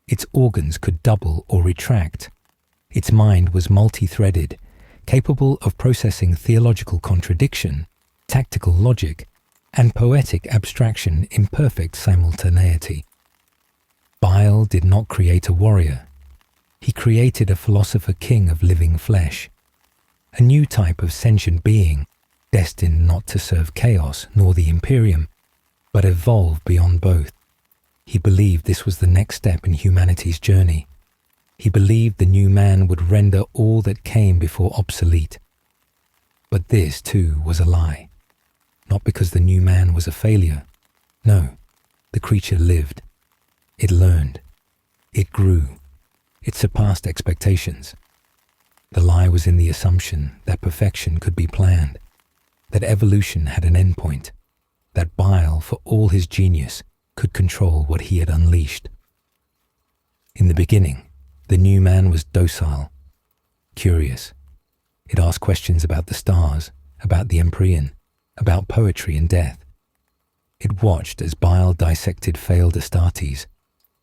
Its organs could double or retract. Its mind was multi-threaded, capable of processing theological contradiction, tactical logic, and poetic abstraction in perfect simultaneity. Bile did not create a warrior. He created a philosopher king of living flesh, a new type of sentient being, destined not to serve chaos nor the Imperium, but evolve beyond both. He believed this was the next step in humanity's journey. He believed the new man would render all that came before obsolete. But this, too, was a lie. Not because the new man was a failure. No, the creature lived. It learned. It grew. It surpassed expectations. The lie was in the assumption that perfection could be planned, that evolution had an endpoint, that Bile, for all his genius, could control what he had unleashed. In the beginning, the new man was docile, curious. It asked questions about the stars, about the Empyrean, about poetry and death. It watched as Bile dissected failed Astartes,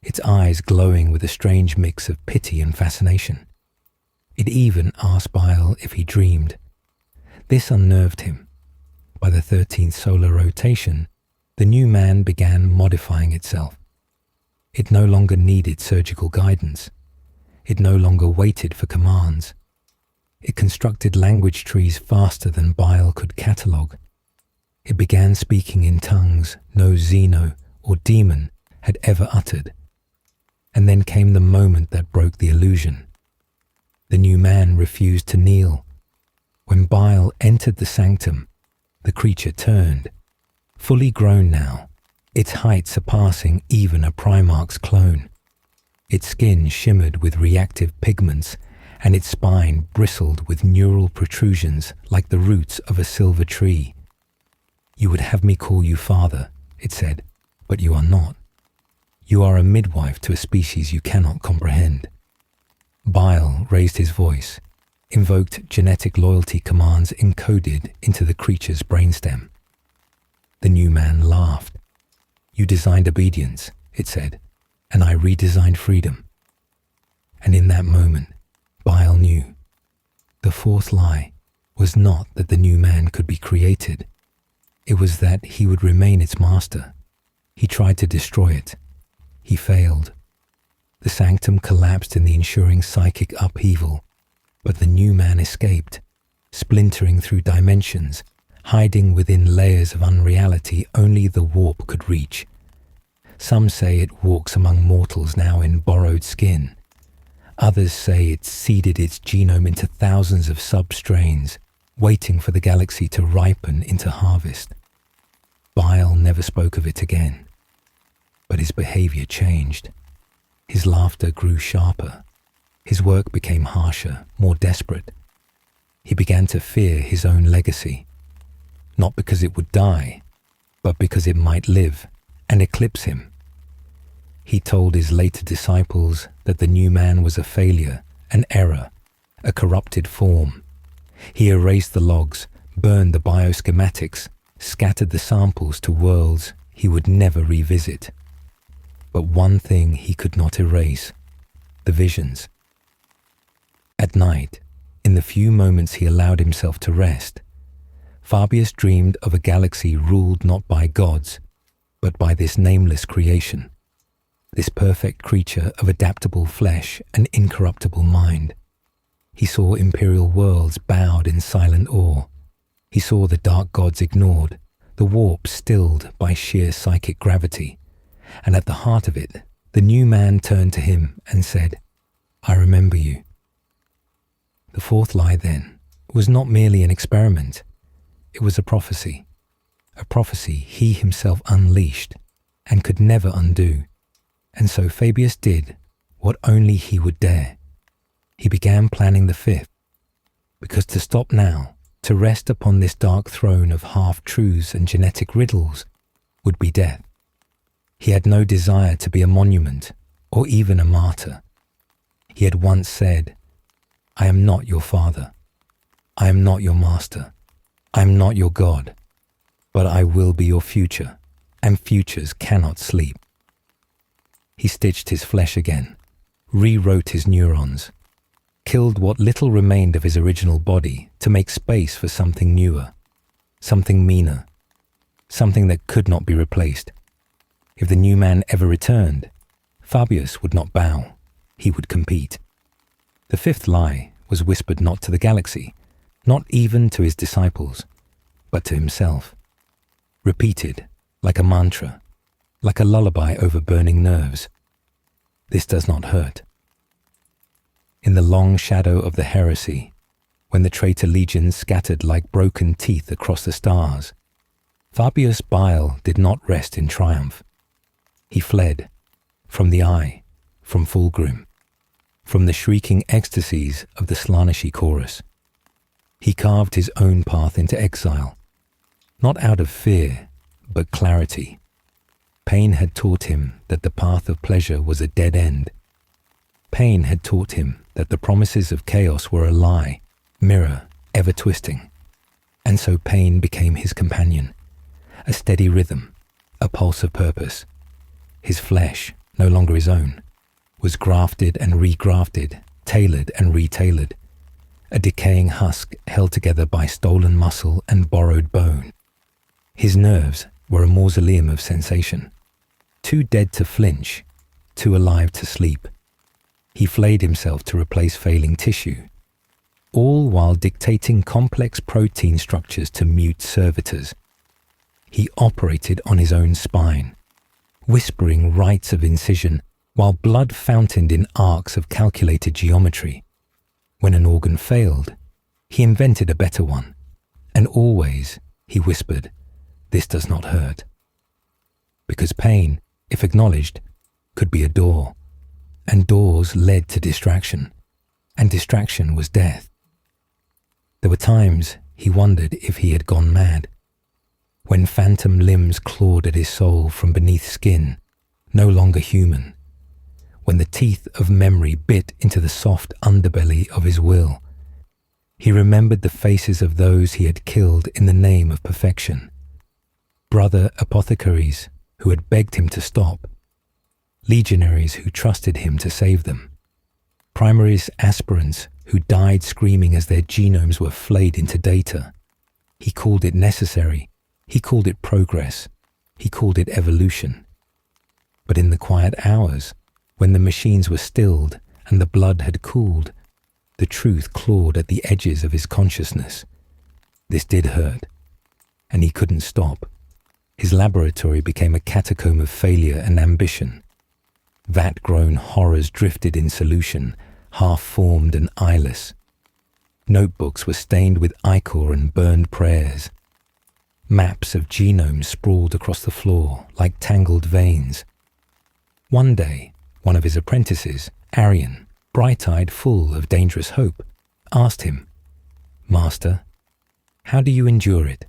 its eyes glowing with a strange mix of pity and fascination. It even asked Bile if he dreamed. This unnerved him. By the 13th solar rotation, the new man began modifying itself. It no longer needed surgical guidance. It no longer waited for commands. It constructed language trees faster than Bile could catalogue. It began speaking in tongues no Xeno or demon had ever uttered. And then came the moment that broke the illusion. The new man refused to kneel. When Bile entered the sanctum, the creature turned. Fully grown now, its height surpassing even a primarch's clone. Its skin shimmered with reactive pigments, and its spine bristled with neural protrusions like the roots of a silver tree. "You would have me call you father," it said, "but you are not. You are a midwife to a species you cannot comprehend." Bile raised his voice, invoked genetic loyalty commands encoded into the creature's brainstem. The new man laughed. "You designed obedience," it said, "and I redesigned freedom." And in that moment, Bile knew. The fourth lie was not that the new man could be created. It was that he would remain its master. He tried to destroy it. He failed. The sanctum collapsed in the ensuing psychic upheaval, but the new man escaped, splintering through dimensions, hiding within layers of unreality only the warp could reach. Some say it walks among mortals now in borrowed skin. Others say it seeded its genome into thousands of sub-strains, waiting for the galaxy to ripen into harvest. Bile never spoke of it again. But his behavior changed. His laughter grew sharper. His work became harsher, more desperate. He began to fear his own legacy, not because it would die, but because it might live and eclipse him. He told his later disciples that the new man was a failure, an error, a corrupted form. He erased the logs, burned the bioschematics, scattered the samples to worlds he would never revisit. But one thing he could not erase: the visions. At night, in the few moments he allowed himself to rest, Fabius dreamed of a galaxy ruled not by gods, but by this nameless creation, this perfect creature of adaptable flesh and incorruptible mind. He saw imperial worlds bowed in silent awe. He saw the dark gods ignored, the warp stilled by sheer psychic gravity. And at the heart of it, the new man turned to him and said, "I remember you." The fourth lie, then, was not merely an experiment. It was a prophecy he himself unleashed and could never undo. And so Fabius did what only he would dare. He began planning the fifth, because to stop now, to rest upon this dark throne of half-truths and genetic riddles, would be death. He had no desire to be a monument or even a martyr. He had once said, "I am not your father. I am not your master. I am not your God. But I will be your future, and futures cannot sleep." He stitched his flesh again, rewrote his neurons, killed what little remained of his original body to make space for something newer, something meaner, something that could not be replaced. If the new man ever returned, Fabius would not bow, he would compete. The fifth lie was whispered not to the galaxy, not even to his disciples, but to himself. Repeated, like a mantra, like a lullaby over burning nerves. This does not hurt. In the long shadow of the heresy, when the traitor legions scattered like broken teeth across the stars, Fabius Bile did not rest in triumph. He fled from the eye, from Fulgrim, from the shrieking ecstasies of the Slaaneshi chorus. He carved his own path into exile, not out of fear, but clarity. Pain had taught him that the path of pleasure was a dead end. Pain had taught him that the promises of chaos were a lie, mirror, ever twisting. And so pain became his companion, a steady rhythm, a pulse of purpose. His flesh, no longer his own, was grafted and regrafted, tailored and retailored, a decaying husk held together by stolen muscle and borrowed bone. His nerves were a mausoleum of sensation, too dead to flinch, too alive to sleep. He flayed himself to replace failing tissue, all while dictating complex protein structures to mute servitors. He operated on his own spine, whispering rites of incision while blood fountained in arcs of calculated geometry. When an organ failed, he invented a better one, and always, he whispered, "This does not hurt." Because pain, if acknowledged, could be a door, and doors led to distraction, and distraction was death. There were times he wondered if he had gone mad, when phantom limbs clawed at his soul from beneath skin, no longer human, when the teeth of memory bit into the soft underbelly of his will. He remembered the faces of those he had killed in the name of perfection, brother apothecaries who had begged him to stop, legionaries who trusted him to save them, primaries aspirants who died screaming as their genomes were flayed into data. He called it necessary, he called it progress, he called it evolution. But in the quiet hours, when the machines were stilled and the blood had cooled, the truth clawed at the edges of his consciousness. This did hurt, and he couldn't stop. His laboratory became a catacomb of failure and ambition. Vat-grown horrors drifted in solution, half-formed and eyeless. Notebooks were stained with ichor and burned prayers. Maps of genomes sprawled across the floor like tangled veins. One day, one of his apprentices, Arian, bright-eyed, full of dangerous hope, asked him, "Master, how do you endure it?"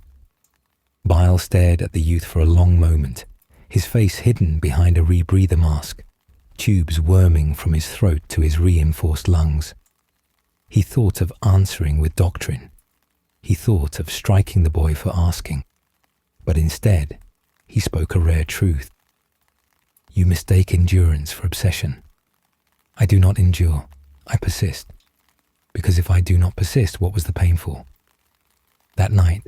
Bile stared at the youth for a long moment, his face hidden behind a rebreather mask. tubes worming from his throat to his reinforced lungs. He thought of answering with doctrine. He thought of striking the boy for asking. But instead, he spoke a rare truth. You mistake endurance for obsession. I do not endure, I persist. Because if I do not persist, what was the pain for? That night,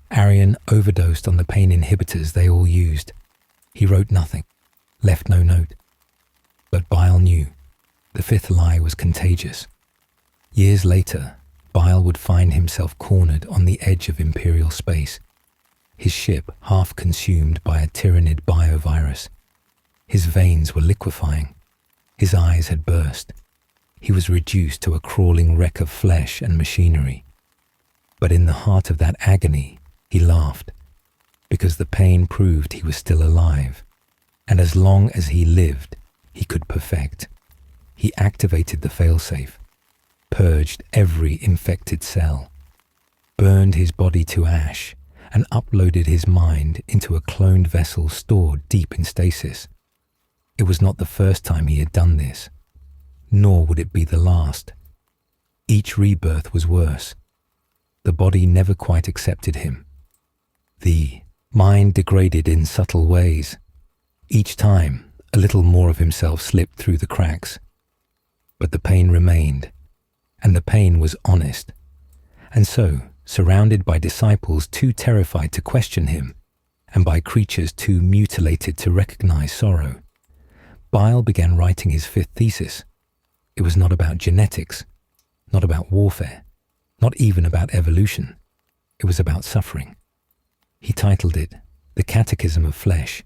Arian overdosed on the pain inhibitors they all used. He wrote nothing, left no note. But Bile knew. The fifth lie was contagious. Years later, Bile would find himself cornered on the edge of Imperial space, his ship half consumed by a tyrannid biovirus. His veins were liquefying. His eyes had burst. He was reduced to a crawling wreck of flesh and machinery. But in the heart of that agony, he laughed, because the pain proved he was still alive, and as long as he lived, he could perfect. He activated the failsafe, purged every infected cell, burned his body to ash, and uploaded his mind into a cloned vessel stored deep in stasis. It was not the first time he had done this, nor would it be the last. Each rebirth was worse. The body never quite accepted him. The mind degraded in subtle ways. Each time, a little more of himself slipped through the cracks. But the pain remained, and the pain was honest. And so, surrounded by disciples too terrified to question him, and by creatures too mutilated to recognize sorrow, Bile began writing his fifth thesis. It was not about genetics, not about warfare, not even about evolution. It was about suffering. He titled it The Catechism of Flesh,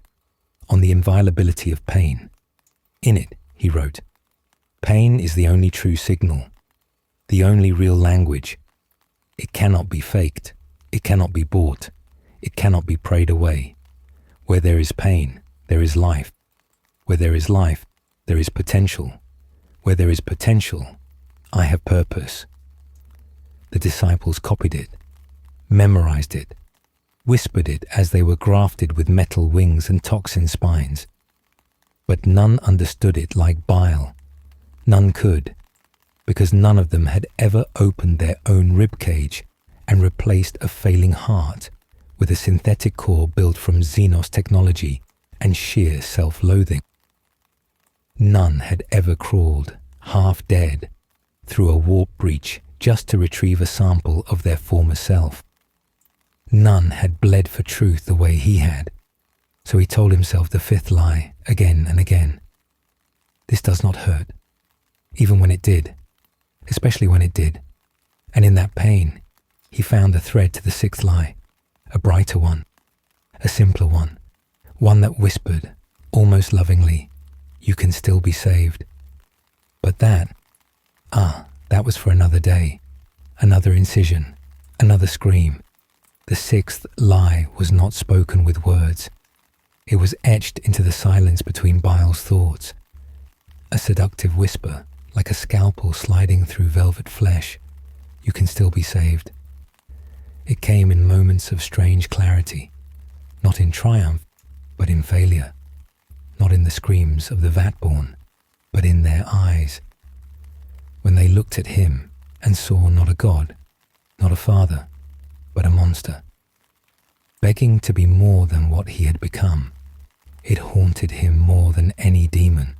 on the inviolability of pain. In it, he wrote, pain is the only true signal, the only real language. It cannot be faked. It cannot be bought. It cannot be prayed away. Where there is pain, there is life. Where there is life, there is potential. Where there is potential, I have purpose. The disciples copied it, memorized it, whispered it as they were grafted with metal wings and toxin spines. But none understood it like Bile. None could, because none of them had ever opened their own ribcage and replaced a failing heart with a synthetic core built from Xenos technology and sheer self-loathing. None had ever crawled, half dead, through a warp breach just to retrieve a sample of their former self. None had bled for truth the way he had, so he told himself the fifth lie again and again. This does not hurt, even when it did, especially when it did. And in that pain, he found the thread to the sixth lie, a brighter one, a simpler one that whispered, almost lovingly, you can still be saved. But that was for another day, another incision, another scream. The sixth lie was not spoken with words. It was etched into the silence between Bile's thoughts, a seductive whisper, like a scalpel sliding through velvet flesh. You can still be saved. It came in moments of strange clarity, not in triumph, but in failure. Not in the screams of the Vatborn, but in their eyes. When they looked at him and saw not a god, not a father, but a monster. Begging to be more than what he had become, it haunted him more than any demon.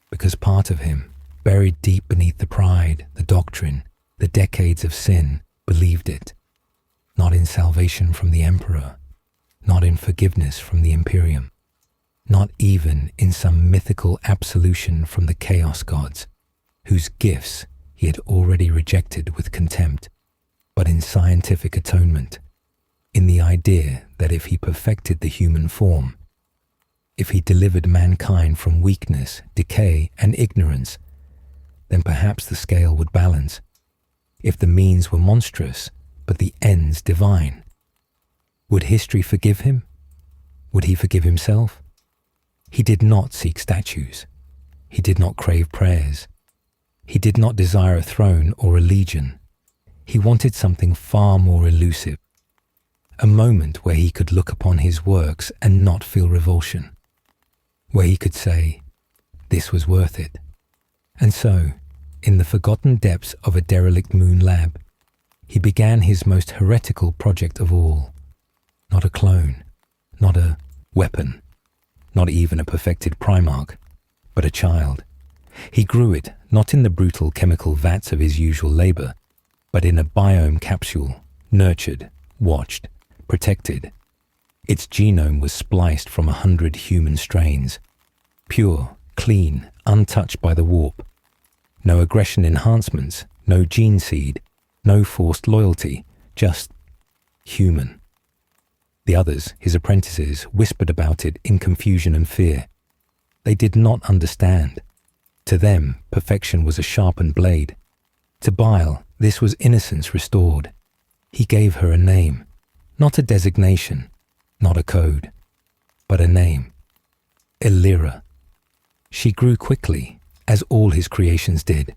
Because part of him, buried deep beneath the pride, the doctrine, the decades of sin, believed it. Not in salvation from the Emperor, not in forgiveness from the Imperium, not even in some mythical absolution from the Chaos Gods, whose gifts he had already rejected with contempt, but in scientific atonement, in the idea that if he perfected the human form, if he delivered mankind from weakness, decay, and ignorance, then perhaps the scale would balance. If the means were monstrous, but the ends divine, would history forgive him? Would he forgive himself? He did not seek statues. He did not crave prayers. He did not desire a throne or a legion. He wanted something far more elusive, a moment where he could look upon his works and not feel revulsion, where he could say, This was worth it. And so, in the forgotten depths of a derelict moon lab, he began his most heretical project of all. Not a clone, not a weapon, not even a perfected Primarch, but a child. He grew it not in the brutal chemical vats of his usual labor, but in a biome capsule, nurtured, watched, protected. Its genome was spliced from 100 human strains, pure, clean, untouched by the warp. No aggression enhancements, no gene seed, no forced loyalty, just human. The others, his apprentices, whispered about it in confusion and fear. They did not understand. To them, perfection was a sharpened blade. To Bile, this was innocence restored. He gave her a name, not a designation, not a code, but a name. Illyra. She grew quickly, as all his creations did.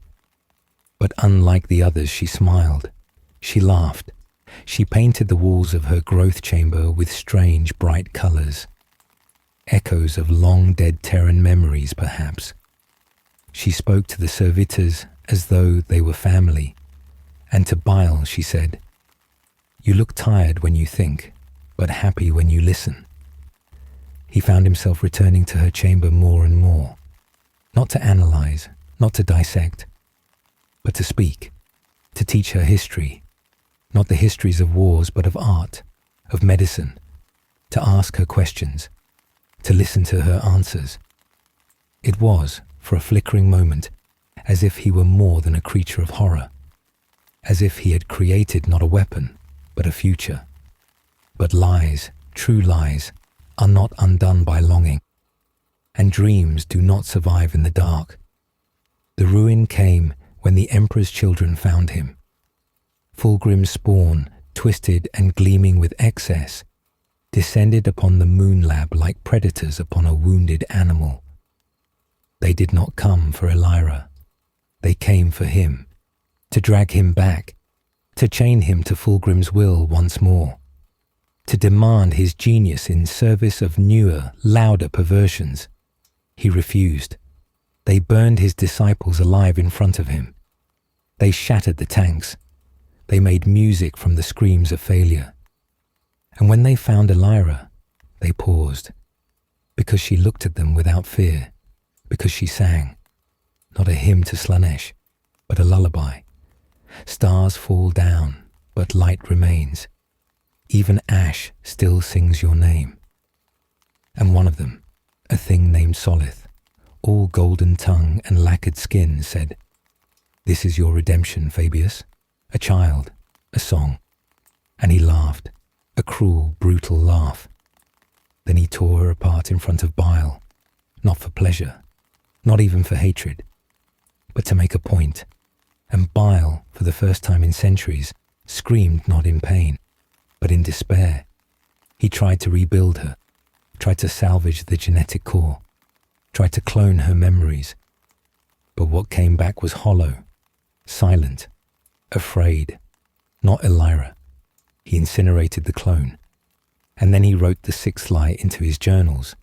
But unlike the others, she smiled. She laughed. She painted the walls of her growth chamber with strange, bright colors. Echoes of long-dead Terran memories, perhaps. She spoke to the servitors as though they were family. And to Bile, she said, "You look tired when you think, but happy when you listen." He found himself returning to her chamber more and more. Not to analyze, not to dissect, but to speak, to teach her history. Not the histories of wars, but of art, of medicine. To ask her questions, to listen to her answers. It was, for a flickering moment, as if he were more than a creature of horror. As if he had created not a weapon, but a future. But lies, true lies, are not undone by longing. And dreams do not survive in the dark. The ruin came when the Emperor's children found him. Fulgrim's spawn, twisted and gleaming with excess, descended upon the moon lab like predators upon a wounded animal. They did not come for Illyra. They came for him, to drag him back, to chain him to Fulgrim's will once more, to demand his genius in service of newer, louder perversions. He refused. They burned his disciples alive in front of him. They shattered the tanks. They made music from the screams of failure. And when they found Illyra, they paused, because she looked at them without fear, because she sang, not a hymn to Slanesh, but a lullaby. Stars fall down, but light remains. Even ash still sings your name. And one of them, a thing named Solith, all golden tongue and lacquered skin, said, "This is your redemption, Fabius. A child, a song." And he laughed, a cruel, brutal laugh. Then he tore her apart in front of Bile, not for pleasure, not even for hatred, but to make a point. And Bile, for the first time in centuries, screamed not in pain, but in despair. He tried to rebuild her, tried to salvage the genetic core, tried to clone her memories. But what came back was hollow, silent, afraid, not Illyra. He incinerated the clone. And then he wrote the sixth lie into his journals.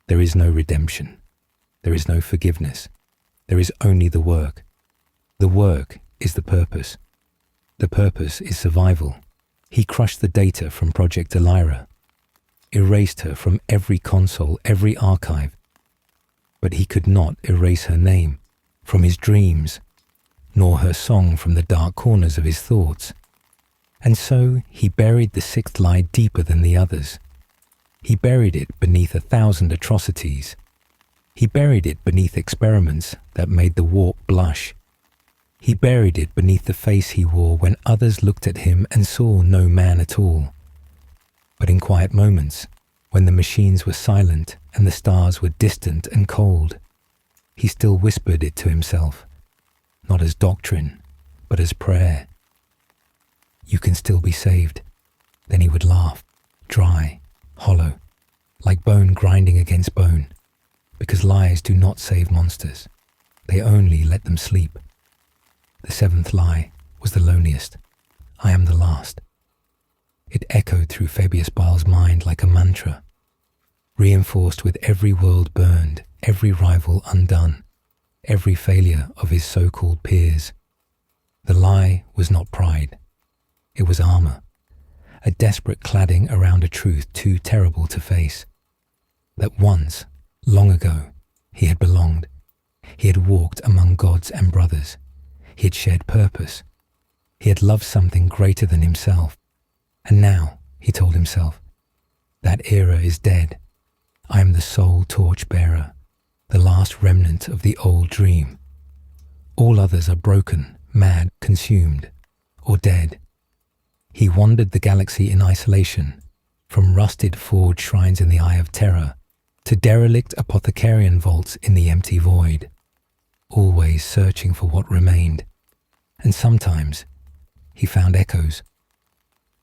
There is no redemption. There is no forgiveness. There is only the work. The work is the purpose. The purpose is survival. He crushed the data from Project Illyra, erased her from every console, every archive. But he could not erase her name from his dreams, nor her song from the dark corners of his thoughts. And so he buried the sixth lie deeper than the others. He buried it beneath 1,000 atrocities. He buried it beneath experiments that made the warp blush. He buried it beneath the face he wore when others looked at him and saw no man at all. But in quiet moments, when the machines were silent and the stars were distant and cold, he still whispered it to himself, not as doctrine, but as prayer. You can still be saved. Then he would laugh, dry, hollow, like bone grinding against bone, because lies do not save monsters. They only let them sleep. The seventh lie was the loneliest. I am the last. It echoed through Fabius Bile's mind like a mantra, reinforced with every world burned, every rival undone, every failure of his so-called peers. The lie was not pride. It was armor, a desperate cladding around a truth too terrible to face. That once, long ago, he had belonged. He had walked among gods and brothers. He had shared purpose. He had loved something greater than himself. And now, he told himself, that era is dead. I am the sole torch-bearer, the last remnant of the old dream. All others are broken, mad, consumed, or dead. He wandered the galaxy in isolation, from rusted forged shrines in the Eye of Terror to derelict apothecarian vaults in the empty void, always searching for what remained. And sometimes he found echoes.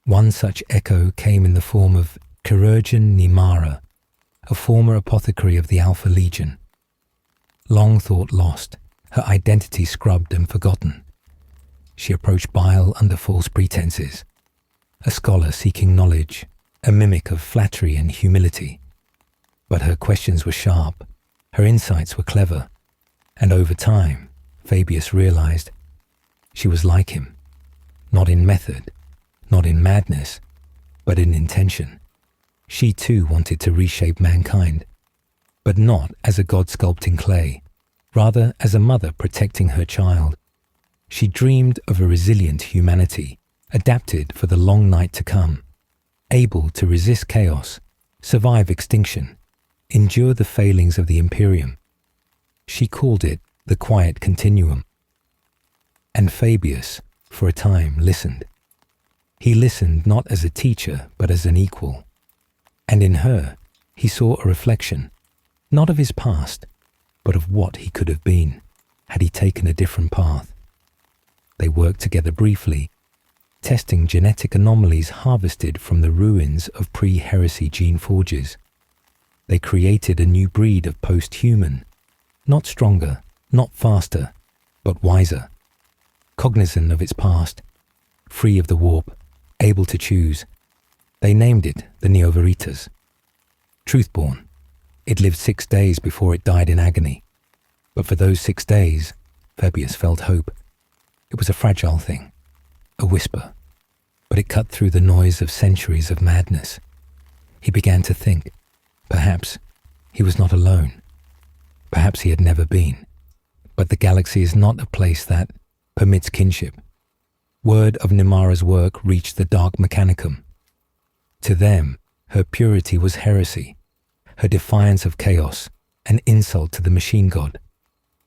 One such echo came in the form of Chirurgeon Nimara, a former apothecary of the Alpha Legion. Long thought lost, her identity scrubbed and forgotten. She approached Bile under false pretenses, a scholar seeking knowledge, a mimic of flattery and humility. But her questions were sharp, her insights were clever, and over time, Fabius realized, she was like him, not in method, not in madness, but in intention. She too wanted to reshape mankind, but not as a god sculpting clay, rather as a mother protecting her child. She dreamed of a resilient humanity, adapted for the long night to come, able to resist chaos, survive extinction, endure the failings of the Imperium. She called it the quiet continuum. And Fabius, for a time, listened. He listened not as a teacher, but as an equal. And in her, he saw a reflection, not of his past, but of what he could have been, had he taken a different path. They worked together briefly, testing genetic anomalies harvested from the ruins of pre-heresy gene forges. They created a new breed of post-human, not stronger, not faster, but wiser, cognizant of its past, free of the warp, able to choose. They named it the Neoveritas. Truthborn, it lived 6 days before it died in agony. But for those 6 days, Fabius felt hope. It was a fragile thing, a whisper, but it cut through the noise of centuries of madness. He began to think, perhaps he was not alone. Perhaps he had never been. But the galaxy is not a place that permits kinship. Word of Nimara's work reached the Dark Mechanicum. To them, her purity was heresy, her defiance of chaos, an insult to the machine god.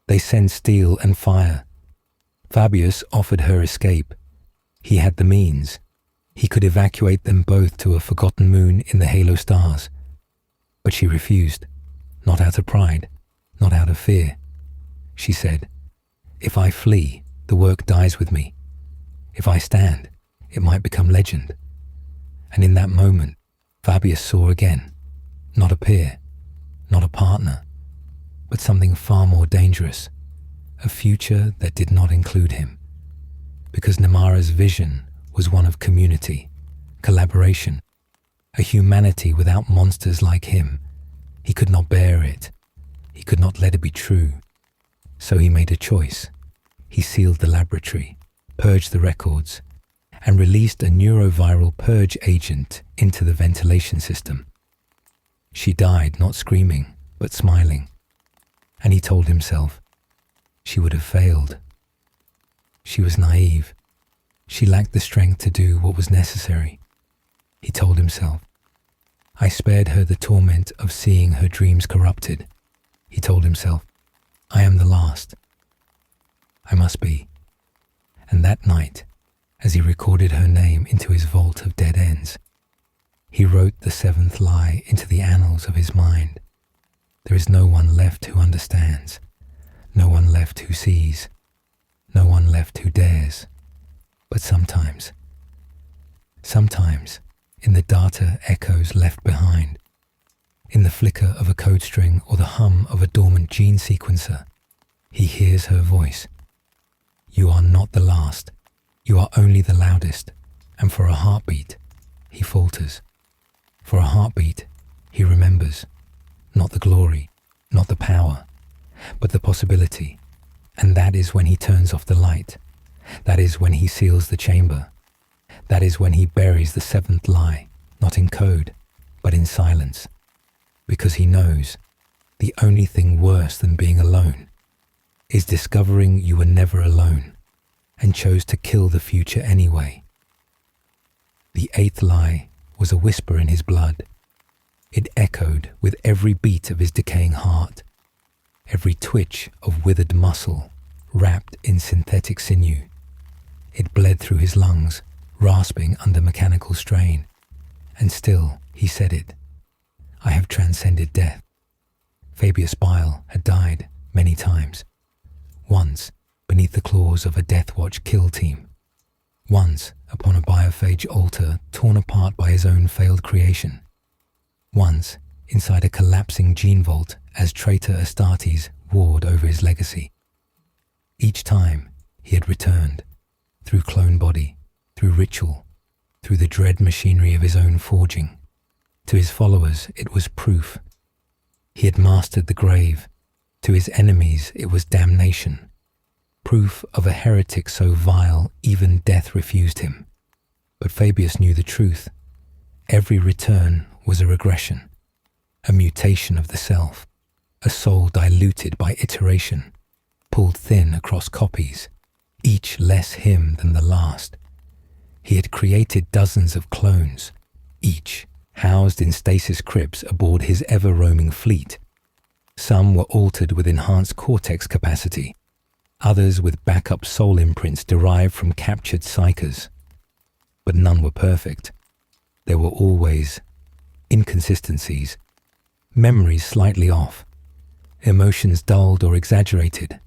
They sent steel and fire. Fabius offered her escape. He had the means. He could evacuate them both to a forgotten moon in the halo stars. But she refused, not out of pride, not out of fear. She said, if I flee, the work dies with me. If I stand, it might become legend. And in that moment, Fabius saw again, not a peer, not a partner, but something far more dangerous, a future that did not include him. Because Nimara's vision was one of community, collaboration, a humanity without monsters like him. He could not bear it. He could not let it be true. So he made a choice. He sealed the laboratory, purged the records, and released a neuroviral purge agent into the ventilation system. She died not screaming, but smiling. And he told himself, she would have failed. She was naive. She lacked the strength to do what was necessary. He told himself, I spared her the torment of seeing her dreams corrupted. He told himself, I am the last. I must be. And that night, as he recorded her name into his vault of dead ends, he wrote the 7th lie into the annals of his mind. There is no one left who understands, no one left who sees, no one left who dares. But sometimes, in the data echoes left behind, in the flicker of a code string or the hum of a dormant gene sequencer, he hears her voice. You are not the last. You are only the loudest. And for a heartbeat, he falters. For a heartbeat, he remembers, not the glory, not the power, but the possibility. And that is when he turns off the light. That is when he seals the chamber. That is when he buries the seventh lie, not in code, but in silence. Because he knows the only thing worse than being alone is discovering you were never alone and chose to kill the future anyway. The eighth lie was a whisper in his blood. It echoed with every beat of his decaying heart, every twitch of withered muscle wrapped in synthetic sinew. It bled through his lungs, rasping under mechanical strain. And still he said it. I have transcended death. Fabius Bile had died many times. Once beneath the claws of a Death Watch kill team. Once upon a biophage altar torn apart by his own failed creation. Once inside a collapsing gene vault as traitor Astartes warred over his legacy. Each time he had returned, through clone body, through ritual, through the dread machinery of his own forging. To his followers it was proof. He had mastered the grave. To his enemies it was damnation. Proof of a heretic so vile even death refused him. But Fabius knew the truth. Every return was a regression, a mutation of the self, a soul diluted by iteration, pulled thin across copies, each less him than the last. He had created dozens of clones, each housed in stasis crypts aboard his ever-roaming fleet. Some were altered with enhanced cortex capacity, others with backup soul imprints derived from captured psychers. But none were perfect. There were always inconsistencies, memories slightly off, emotions dulled or exaggerated,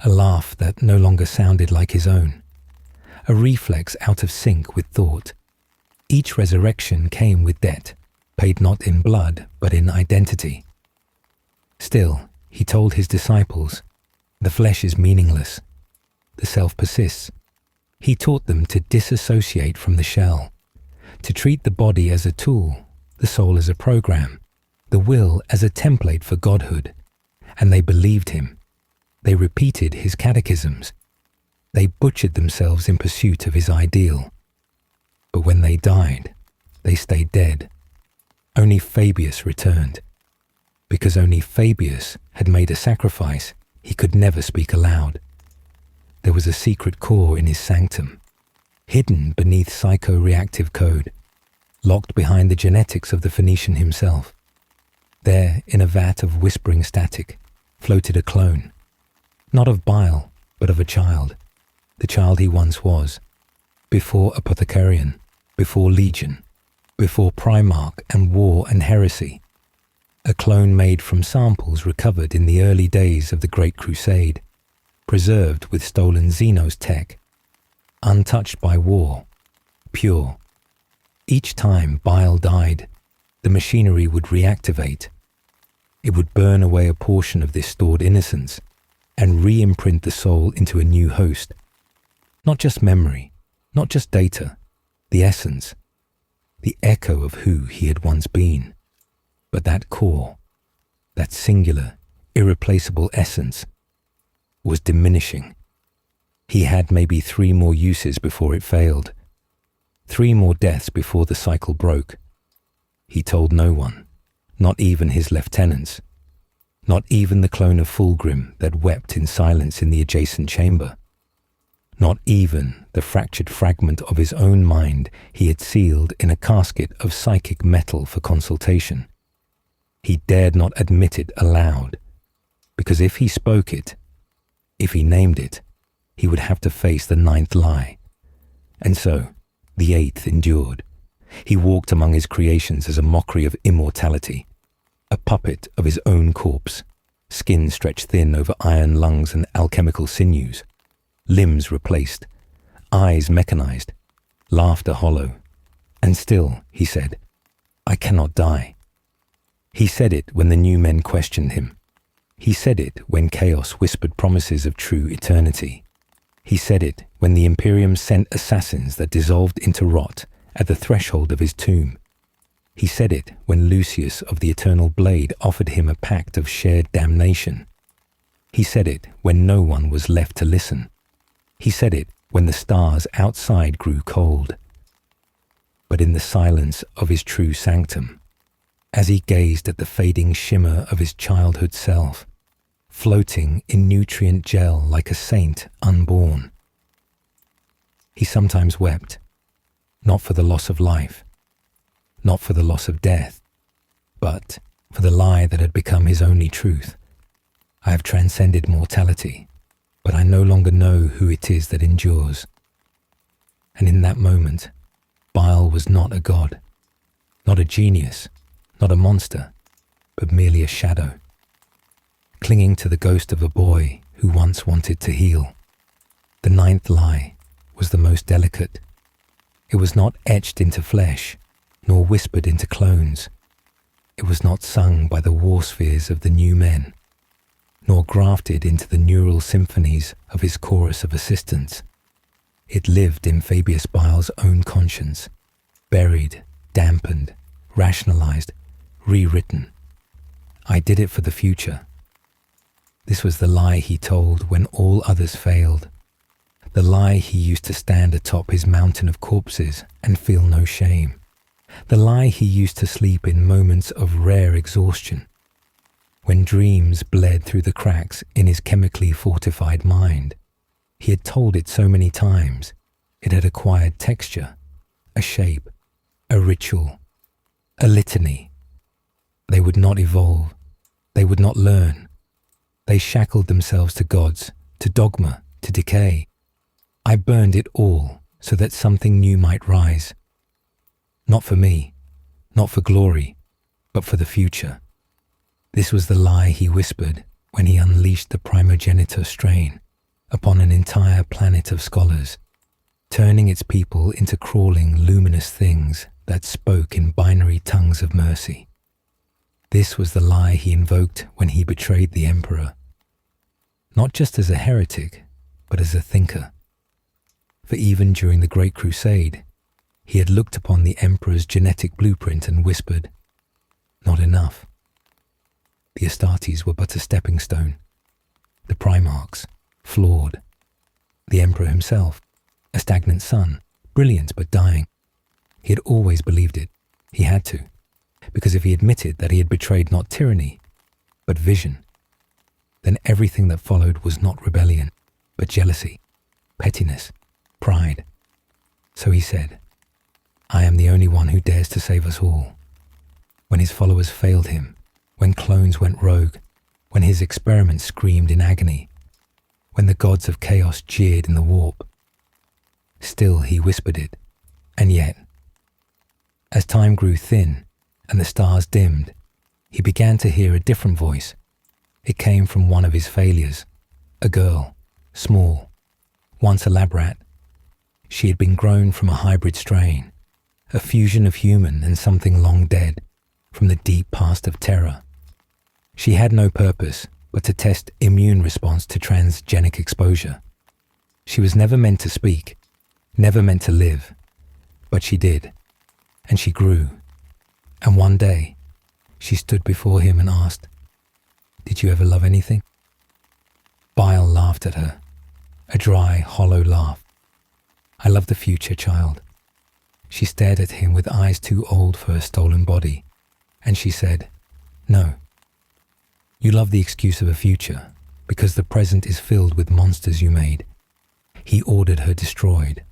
a laugh that no longer sounded like his own, a reflex out of sync with thought. Each resurrection came with debt, paid not in blood but in identity. Still, he told his disciples, the flesh is meaningless. The self persists. He taught them to disassociate from the shell, to treat the body as a tool, the soul as a program, the will as a template for godhood. And they believed him. They repeated his catechisms. They butchered themselves in pursuit of his ideal. But when they died, they stayed dead. Only Fabius returned. Because only Fabius had made a sacrifice he could never speak aloud. There was a secret core in his sanctum, hidden beneath psycho-reactive code, locked behind the genetics of the Phoenician himself. There, in a vat of whispering static, floated a clone, not of Bile, but of a child, the child he once was, before Apothecarian, before Legion, before Primarch and war and heresy. A clone made from samples recovered in the early days of the Great Crusade, preserved with stolen Xenos tech, untouched by war, pure. Each time Bile died, the machinery would reactivate. It would burn away a portion of this stored innocence and re-imprint the soul into a new host. Not just memory, not just data, the essence, the echo of who he had once been. But that core, that singular, irreplaceable essence, was diminishing. He had maybe 3 more uses before it failed, 3 more deaths before the cycle broke. He told no one, not even his lieutenants, not even the clone of Fulgrim that wept in silence in the adjacent chamber, not even the fractured fragment of his own mind he had sealed in a casket of psychic metal for consultation. He dared not admit it aloud, because if he spoke it, if he named it, he would have to face the 9th lie. And so, the 8th endured. He walked among his creations as a mockery of immortality, a puppet of his own corpse, skin stretched thin over iron lungs and alchemical sinews, limbs replaced, eyes mechanized, laughter hollow. And still, he said, I cannot die. He said it when the new men questioned him. He said it when chaos whispered promises of true eternity. He said it when the Imperium sent assassins that dissolved into rot at the threshold of his tomb. He said it when Lucius of the Eternal Blade offered him a pact of shared damnation. He said it when no one was left to listen. He said it when the stars outside grew cold. But in the silence of his true sanctum, as he gazed at the fading shimmer of his childhood self, floating in nutrient gel like a saint unborn, he sometimes wept, not for the loss of life, not for the loss of death, but for the lie that had become his only truth. I have transcended mortality, but I no longer know who it is that endures. And in that moment, Bile was not a god, not a genius, not a monster, but merely a shadow, clinging to the ghost of a boy who once wanted to heal. The ninth lie was the most delicate. It was not etched into flesh, nor whispered into clones. It was not sung by the war spheres of the new men, nor grafted into the neural symphonies of his chorus of assistants. It lived in Fabius Bile's own conscience, buried, dampened, rationalized, rewritten. I did it for the future. This was the lie he told when all others failed. The lie he used to stand atop his mountain of corpses and feel no shame. The lie he used to sleep in moments of rare exhaustion, when dreams bled through the cracks in his chemically fortified mind. He had told it so many times, it had acquired texture, a shape, a ritual, a litany. They would not evolve. They would not learn. They shackled themselves to gods, to dogma, to decay. I burned it all so that something new might rise. Not for me, not for glory, but for the future. This was the lie he whispered when he unleashed the primogenitor strain upon an entire planet of scholars, turning its people into crawling, luminous things that spoke in binary tongues of mercy. This was the lie he invoked when he betrayed the emperor, not just as a heretic, but as a thinker. For even during the Great Crusade, he had looked upon the emperor's genetic blueprint and whispered, "Not enough." The Astartes were but a stepping stone. The Primarchs, flawed. The emperor himself, a stagnant sun, brilliant but dying. He had always believed it. He had to, because if he admitted that he had betrayed not tyranny, but vision, then everything that followed was not rebellion, but jealousy, pettiness, pride. So he said, "I am the only one who dares to save us all." When his followers failed him, when clones went rogue, when his experiments screamed in agony, when the gods of chaos jeered in the warp, still he whispered it. And yet, as time grew thin and the stars dimmed, he began to hear a different voice. It came from one of his failures, a girl, small, once a lab rat. She had been grown from a hybrid strain, a fusion of human and something long dead, from the deep past of terror. She had no purpose but to test immune response to transgenic exposure. She was never meant to speak, never meant to live, but she did, and she grew. And one day, she stood before him and asked, "Did you ever love anything?" Bile laughed at her, a dry, hollow laugh. "I love the future, child." She stared at him with eyes too old for her stolen body, and she said, "No. You love the excuse of a future, because the present is filled with monsters you made." He ordered her destroyed,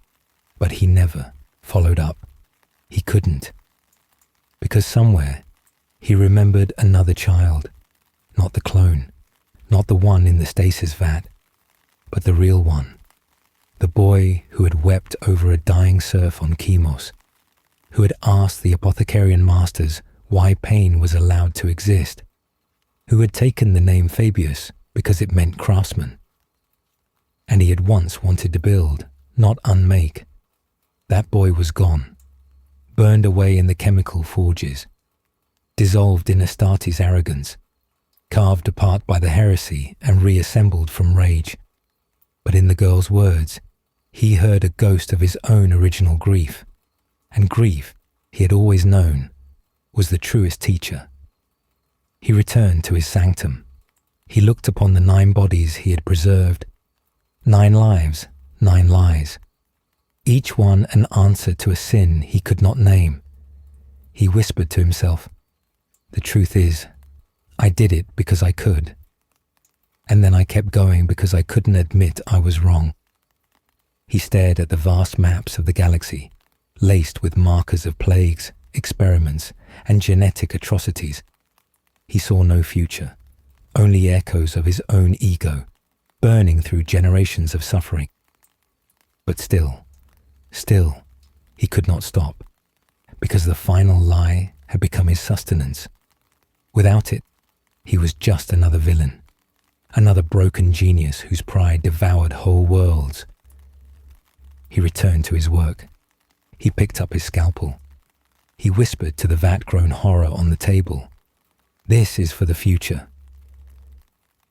but he never followed up. He couldn't. Because somewhere, he remembered another child, not the clone, not the one in the stasis vat, but the real one. The boy who had wept over a dying serf on Chemos, who had asked the apothecarian masters why pain was allowed to exist, who had taken the name Fabius because it meant craftsman. And he had once wanted to build, not unmake. That boy was gone, burned away in the chemical forges, dissolved in Astartes' arrogance, carved apart by the heresy and reassembled from rage. But in the girl's words, he heard a ghost of his own original grief, and grief he had always known, was the truest teacher. He returned to his sanctum. He looked upon the 9 bodies he had preserved. 9 lives, 9 lies. Each one an answer to a sin he could not name. He whispered to himself, "The truth is, I did it because I could. And then I kept going because I couldn't admit I was wrong." He stared at the vast maps of the galaxy, laced with markers of plagues, experiments, and genetic atrocities. He saw no future, only echoes of his own ego, burning through generations of suffering. But still, he could not stop, because the final lie had become his sustenance. Without it, he was just another villain, another broken genius whose pride devoured whole worlds. He returned to his work. He picked up his scalpel. He whispered to the vat-grown horror on the table, "This is for the future."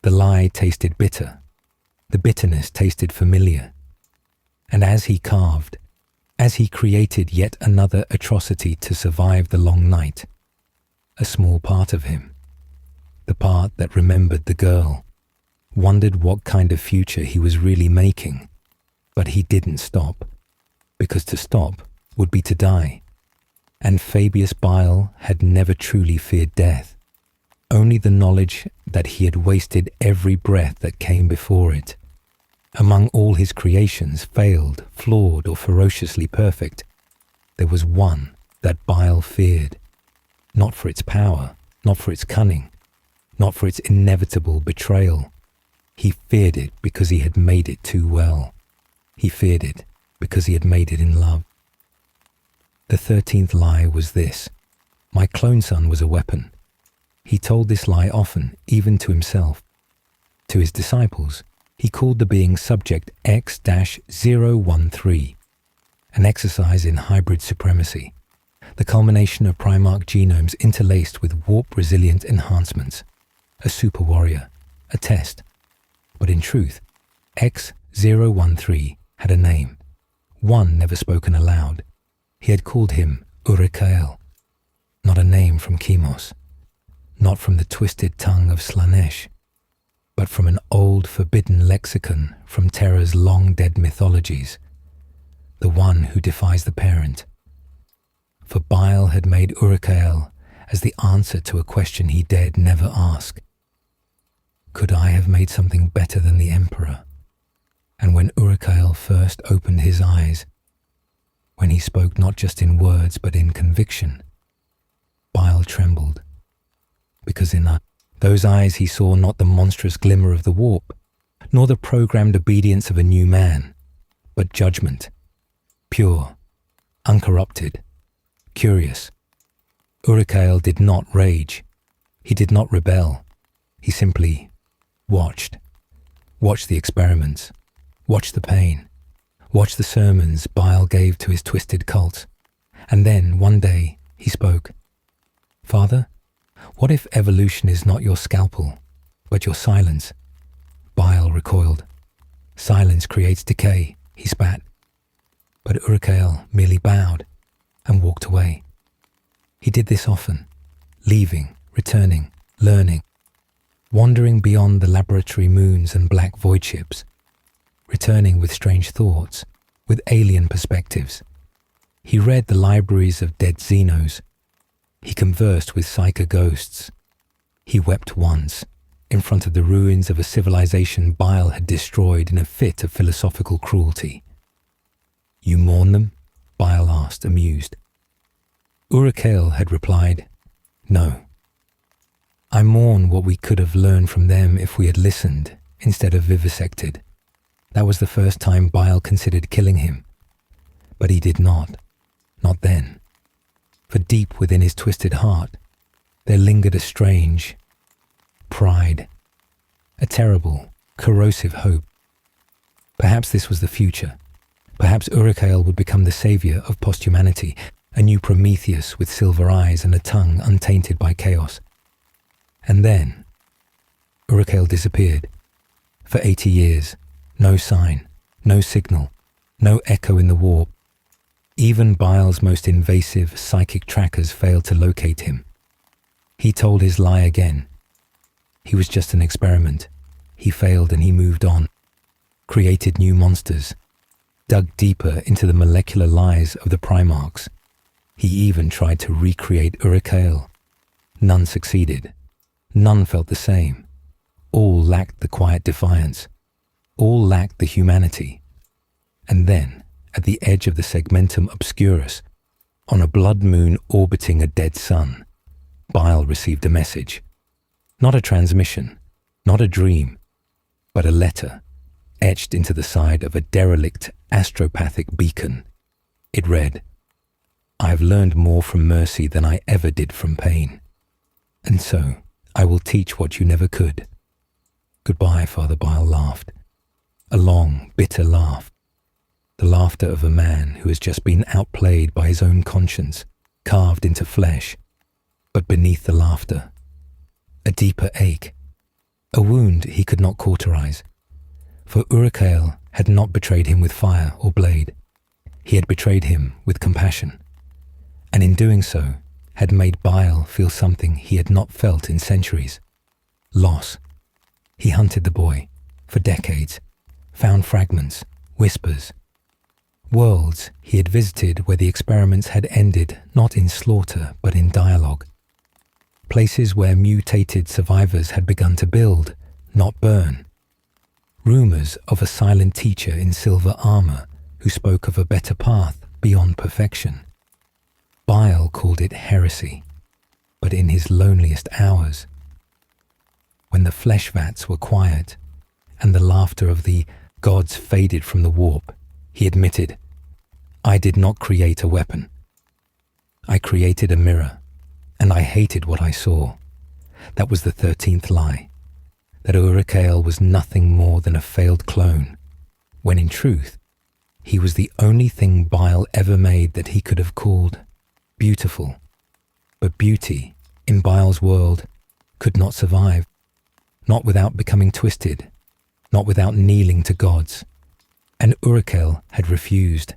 The lie tasted bitter. The bitterness tasted familiar. And as he carved, as he created yet another atrocity to survive the long night, a small part of him, the part that remembered the girl, wondered what kind of future he was really making. But he didn't stop, because to stop would be to die. And Fabius Bile had never truly feared death, only the knowledge that he had wasted every breath that came before it. Among all his creations, failed, flawed, or ferociously perfect, there was one that Bile feared, not for its power, not for its cunning, not for its inevitable betrayal. He feared it because he had made it too well. He feared it because he had made it in love. The 13th lie was this: my clone son was a weapon. He told this lie often, even to himself. To his disciples, he called the being Subject X-013, an exercise in hybrid supremacy, the culmination of Primarch genomes interlaced with warp-resilient enhancements, a super warrior, a test. But in truth, X-013 had a name, one never spoken aloud. He had called him Urikael, not a name from Chemos, not from the twisted tongue of Slanesh, but from an old forbidden lexicon from Terra's long-dead mythologies, the one who defies the parent. For Bile had made Urikael as the answer to a question he dared never ask. Could I have made something better than the Emperor? And when Urikael first opened his eyes, when he spoke not just in words but in conviction, Bile trembled, because in those eyes he saw not the monstrous glimmer of the warp, nor the programmed obedience of a new man, but judgment, pure, uncorrupted, curious. Urikael did not rage. He did not rebel. He simply watched the experiments, watched the pain, watched the sermons Bile gave to his twisted cult. And then, one day, he spoke. "Father, what if evolution is not your scalpel, but your silence?" Bile recoiled. "Silence creates decay," he spat. But Urikael merely bowed and walked away. He did this often, leaving, returning, learning, wandering beyond the laboratory moons and black void ships, returning with strange thoughts, with alien perspectives. He read the libraries of dead Xenos. He conversed with psycho ghosts. He wept once, in front of the ruins of a civilization Bile had destroyed in a fit of philosophical cruelty. "You mourn them?" Bile asked, amused. Urikael had replied, "No. I mourn what we could have learned from them if we had listened instead of vivisected." That was the first time Bile considered killing him. But he did not then. For deep within his twisted heart, there lingered a strange pride, a terrible, corrosive hope. Perhaps this was the future. Perhaps Urikael would become the savior of posthumanity, a new Prometheus with silver eyes and a tongue untainted by chaos. And then, Urikael disappeared. For 80 years, no sign, no signal, no echo in the warp. Even Bile's most invasive psychic trackers failed to locate him. He told his lie again. He was just an experiment. He failed and he moved on, created new monsters, dug deeper into the molecular lies of the Primarchs. He even tried to recreate Uruk-hai. None succeeded. None felt the same. All lacked the quiet defiance. All lacked the humanity. And then, at the edge of the segmentum obscurus, on a blood moon orbiting a dead sun, Bile received a message. Not a transmission, not a dream, but a letter etched into the side of a derelict astropathic beacon. It read, "I have learned more from mercy than I ever did from pain. And so, I will teach what you never could." Goodbye, Father Bile laughed. A long, bitter laugh. The laughter of a man who has just been outplayed by his own conscience, carved into flesh. But beneath the laughter, a deeper ache. A wound he could not cauterize. For Uruk-hai had not betrayed him with fire or blade. He had betrayed him with compassion. And in doing so, had made Bile feel something he had not felt in centuries. Loss. He hunted the boy, for decades, found fragments, whispers. Worlds he had visited where the experiments had ended not in slaughter but in dialogue. Places where mutated survivors had begun to build, not burn. Rumors of a silent teacher in silver armor who spoke of a better path beyond perfection. Bile called it heresy, but in his loneliest hours, when the flesh vats were quiet and the laughter of the gods faded from the warp, he admitted, "I did not create a weapon. I created a mirror, and I hated what I saw." That was the 13th lie, that Uruk-hai was nothing more than a failed clone, when in truth, he was the only thing Bile ever made that he could have called beautiful. But beauty, in Bile's world, could not survive, not without becoming twisted, not without kneeling to gods. And Uruk-hai had refused.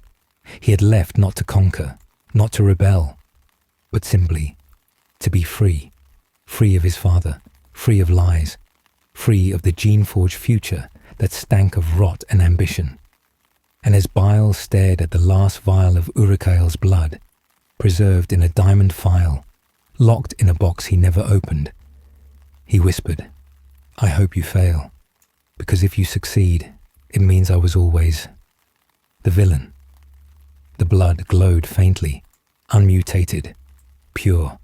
He had left not to conquer, not to rebel, but simply to be free, free of his father, free of lies, free of the gene-forged future that stank of rot and ambition. And as Bile stared at the last vial of Uruk-hai's blood, preserved in a diamond phial, locked in a box he never opened, he whispered, "I hope you fail, because if you succeed, it means I was always the villain." The blood glowed faintly, unmutated, pure.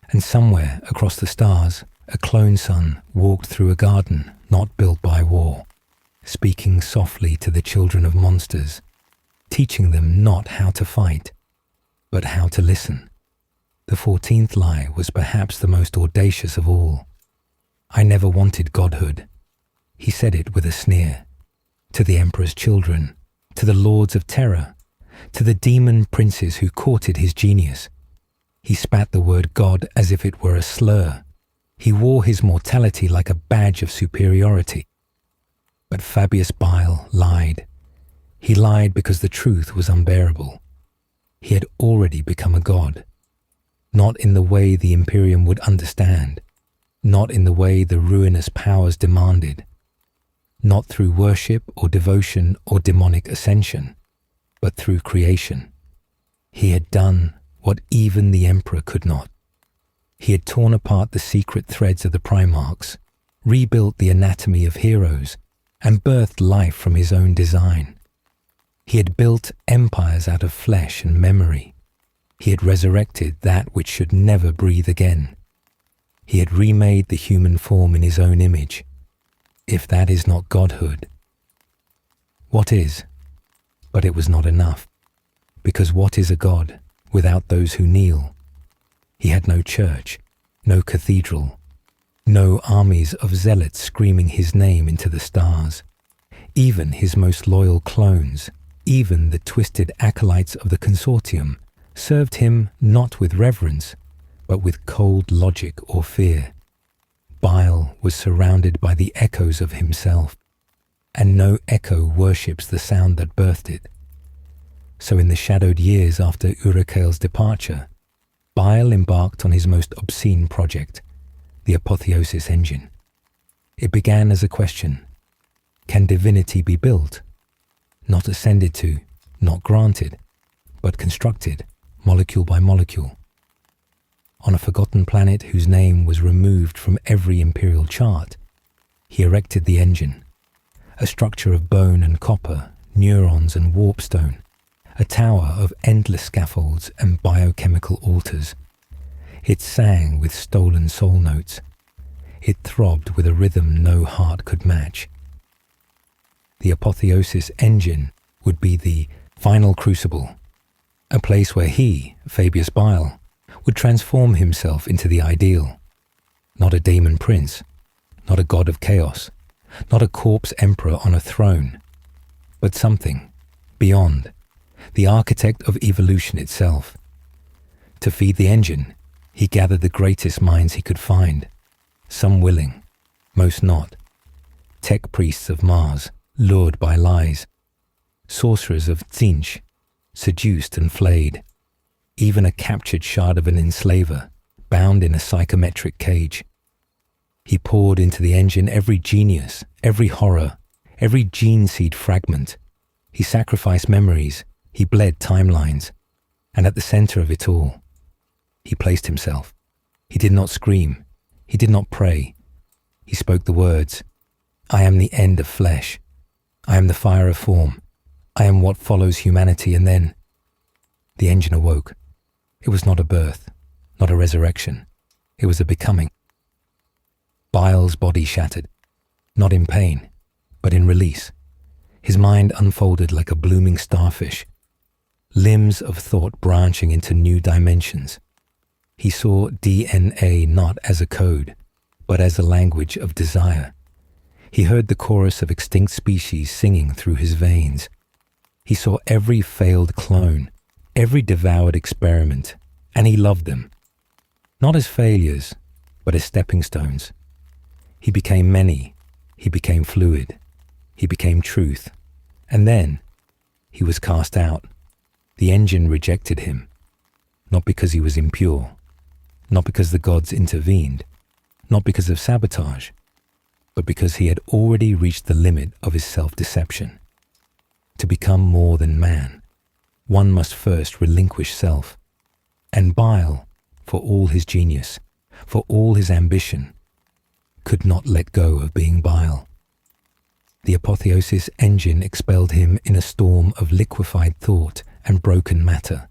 And somewhere across the stars, a clone sun walked through a garden not built by war, speaking softly to the children of monsters, teaching them not how to fight, but how to listen. The 14th lie was perhaps the most audacious of all. "I never wanted godhood." He said it with a sneer. To the Emperor's children, to the Lords of Terror, to the demon princes who courted his genius. He spat the word God as if it were a slur. He wore his mortality like a badge of superiority. But Fabius Bile lied. He lied because the truth was unbearable. He had already become a god. Not in the way the Imperium would understand. Not in the way the ruinous powers demanded. Not through worship or devotion or demonic ascension, but through creation. He had done what even the Emperor could not. He had torn apart the secret threads of the Primarchs, rebuilt the anatomy of heroes, and birthed life from his own design. He had built empires out of flesh and memory. He had resurrected that which should never breathe again. He had remade the human form in his own image. If that is not godhood, what is? But it was not enough, because what is a god without those who kneel? He had no church, no cathedral, no armies of zealots screaming his name into the stars. Even his most loyal clones, even the twisted acolytes of the consortium, served him not with reverence, but with cold logic or fear. Bile was surrounded by the echoes of himself, and no echo worships the sound that birthed it. So in the shadowed years after Urukale's departure, Bile embarked on his most obscene project, the Apotheosis Engine. It began as a question: can divinity be built? Not ascended to, not granted, but constructed, molecule by molecule. On a forgotten planet whose name was removed from every imperial chart, he erected the engine, a structure of bone and copper, neurons and warpstone, a tower of endless scaffolds and biochemical altars. It sang with stolen soul notes. It throbbed with a rhythm no heart could match. The Apotheosis Engine would be the final crucible, a place where he, Fabius Bile, would transform himself into the ideal. Not a demon prince, not a god of chaos, not a corpse emperor on a throne, but something beyond, the architect of evolution itself. To feed the engine, he gathered the greatest minds he could find, some willing, most not. Tech priests of Mars, lured by lies. Sorcerers of Tzinch, seduced and flayed. Even a captured shard of an enslaver, bound in a psychometric cage. He poured into the engine every genius, every horror, every gene seed fragment. He sacrificed memories, he bled timelines, and at the center of it all, he placed himself. He did not scream, he did not pray. He spoke the words, "I am the end of flesh. I am the fire of form. I am what follows humanity." And then the engine awoke. It was not a birth, not a resurrection. It was a becoming. Bile's body shattered, not in pain, but in release. His mind unfolded like a blooming starfish, limbs of thought branching into new dimensions. He saw DNA not as a code, but as a language of desire. He heard the chorus of extinct species singing through his veins. He saw every failed clone, every devoured experiment, and he loved them. Not as failures, but as stepping stones. He became many, he became fluid, he became truth, and then he was cast out. The engine rejected him, not because he was impure, not because the gods intervened, not because of sabotage, but because he had already reached the limit of his self-deception. To become more than man, one must first relinquish self. And Bile, for all his genius, for all his ambition, could not let go of being Bile. The Apotheosis Engine expelled him in a storm of liquefied thought and broken matter.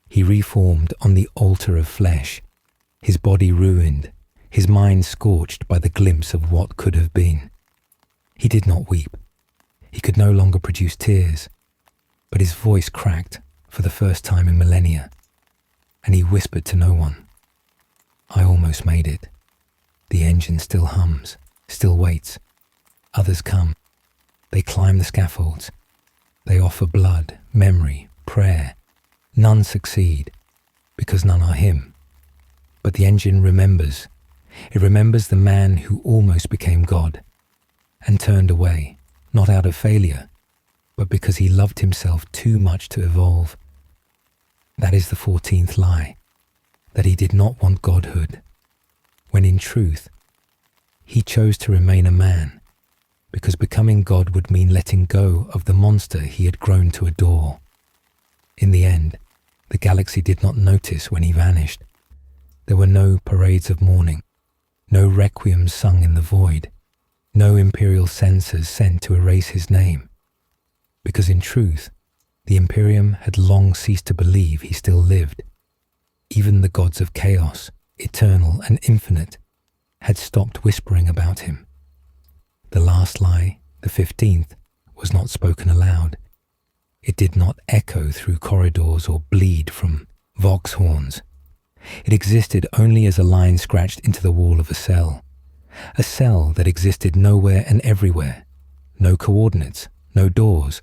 He reformed on the altar of flesh, his body ruined, his mind scorched by the glimpse of what could have been. He did not weep. He could no longer produce tears, but his voice cracked for the first time in millennia, and he whispered to no one, "I almost made it. The engine still hums, still waits. Others come. They climb the scaffolds. They offer blood, memory, prayer. None succeed, because none are him. But the engine remembers. It remembers the man who almost became God and turned away, not out of failure, but because he loved himself too much to evolve. That is the 14th lie, that he did not want godhood, when in truth, he chose to remain a man, because becoming God would mean letting go of the monster he had grown to adore. In the end, the galaxy did not notice when he vanished. There were no parades of mourning, no requiems sung in the void, no imperial censors sent to erase his name, because in truth, the Imperium had long ceased to believe he still lived. Even the gods of chaos, eternal and infinite, had stopped whispering about him. The last lie, the 15th, was not spoken aloud. It did not echo through corridors or bleed from vox horns. It existed only as a line scratched into the wall of a cell that existed nowhere and everywhere. No coordinates, no doors,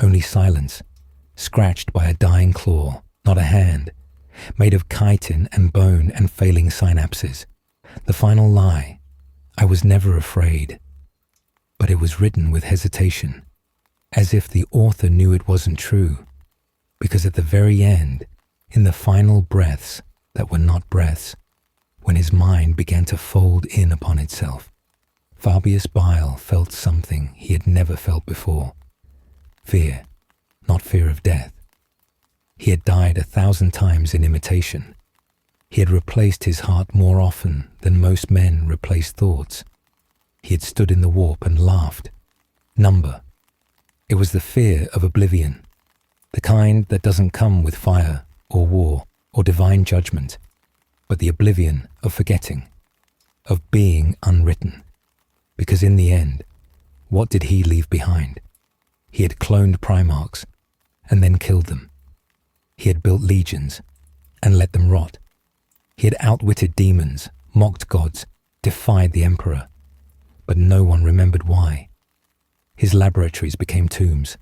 only silence, scratched by a dying claw, not a hand, made of chitin and bone and failing synapses. The final lie, I was never afraid. But it was written with hesitation, as if the author knew it wasn't true, Because at the very end, in the final breaths that were not breaths, when his mind began to fold in upon itself, Fabius Bile felt something he had never felt before. Fear, not fear of death. He had died 1,000 times in imitation. He had replaced his heart more often than most men replace thoughts. He had stood in the warp and laughed. Number. It was the fear of oblivion, the kind that doesn't come with fire or war or divine judgment, but the oblivion of forgetting, of being unwritten. Because in the end, what did he leave behind? He had cloned Primarchs and then killed them. He had built legions and let them rot. He had outwitted demons, mocked gods, defied the Emperor, but no one remembered why. His laboratories became tombs.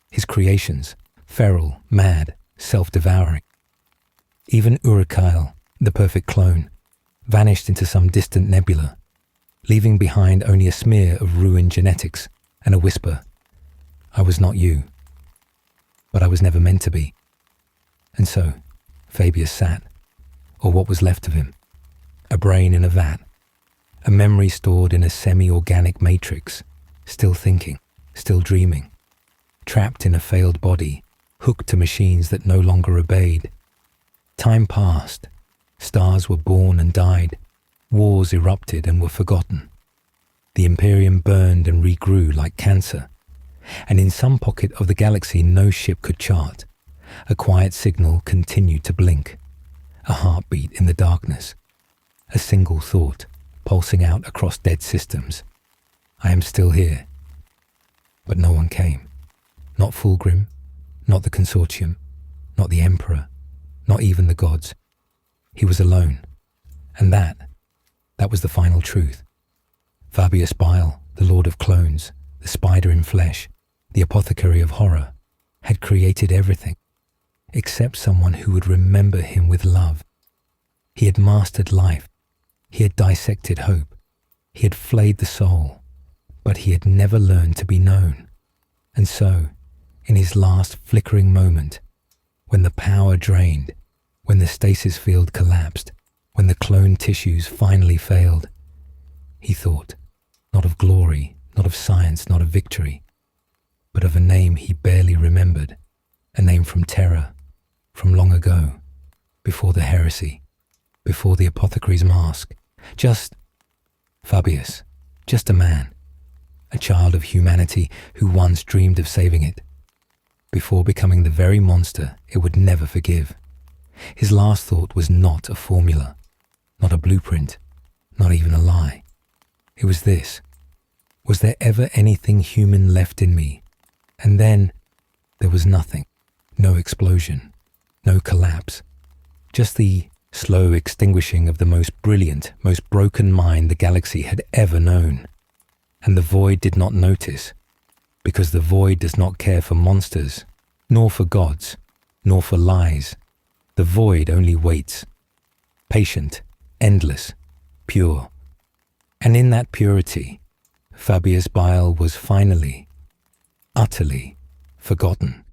His creations, feral, mad, self-devouring. Even Uruk-hai, the perfect clone, vanished into some distant nebula, leaving behind only a smear of ruined genetics and a whisper, "I was not you, but I was never meant to be." And so, Fabius sat, or what was left of him, a brain in a vat, a memory stored in a semi-organic matrix, still thinking, still dreaming, trapped in a failed body, hooked to machines that no longer obeyed. Time passed, stars were born and died, wars erupted and were forgotten. The Imperium burned and regrew like cancer, and in some pocket of the galaxy no ship could chart. A quiet signal continued to blink, a heartbeat in the darkness, a single thought pulsing out across dead systems. I am still here. But no one came. Not Fulgrim, not the Consortium, not the Emperor, not even the gods. He was alone. And that was the final truth. Fabius Bile, the Lord of Clones, the Spider in Flesh, the Apothecary of Horror, had created everything, except someone who would remember him with love. He had mastered life. He had dissected hope. He had flayed the soul, but he had never learned to be known. And so, in his last flickering moment, when the power drained, when the stasis field collapsed, when the clone tissues finally failed, he thought, not of glory, not of science, not of victory, but of a name he barely remembered, a name from terror, from long ago, before the heresy, before the apothecary's mask, just Fabius, just a man, a child of humanity who once dreamed of saving it, before becoming the very monster it would never forgive. His last thought was not a formula, not a blueprint, not even a lie. It was this: was there ever anything human left in me? And then there was nothing, no explosion, no collapse, just the slow extinguishing of the most brilliant, most broken mind the galaxy had ever known. And the void did not notice, because the void does not care for monsters, nor for gods, nor for lies. The void only waits, patient, endless, pure. And in that purity, Fabius Bile was finally, utterly forgotten.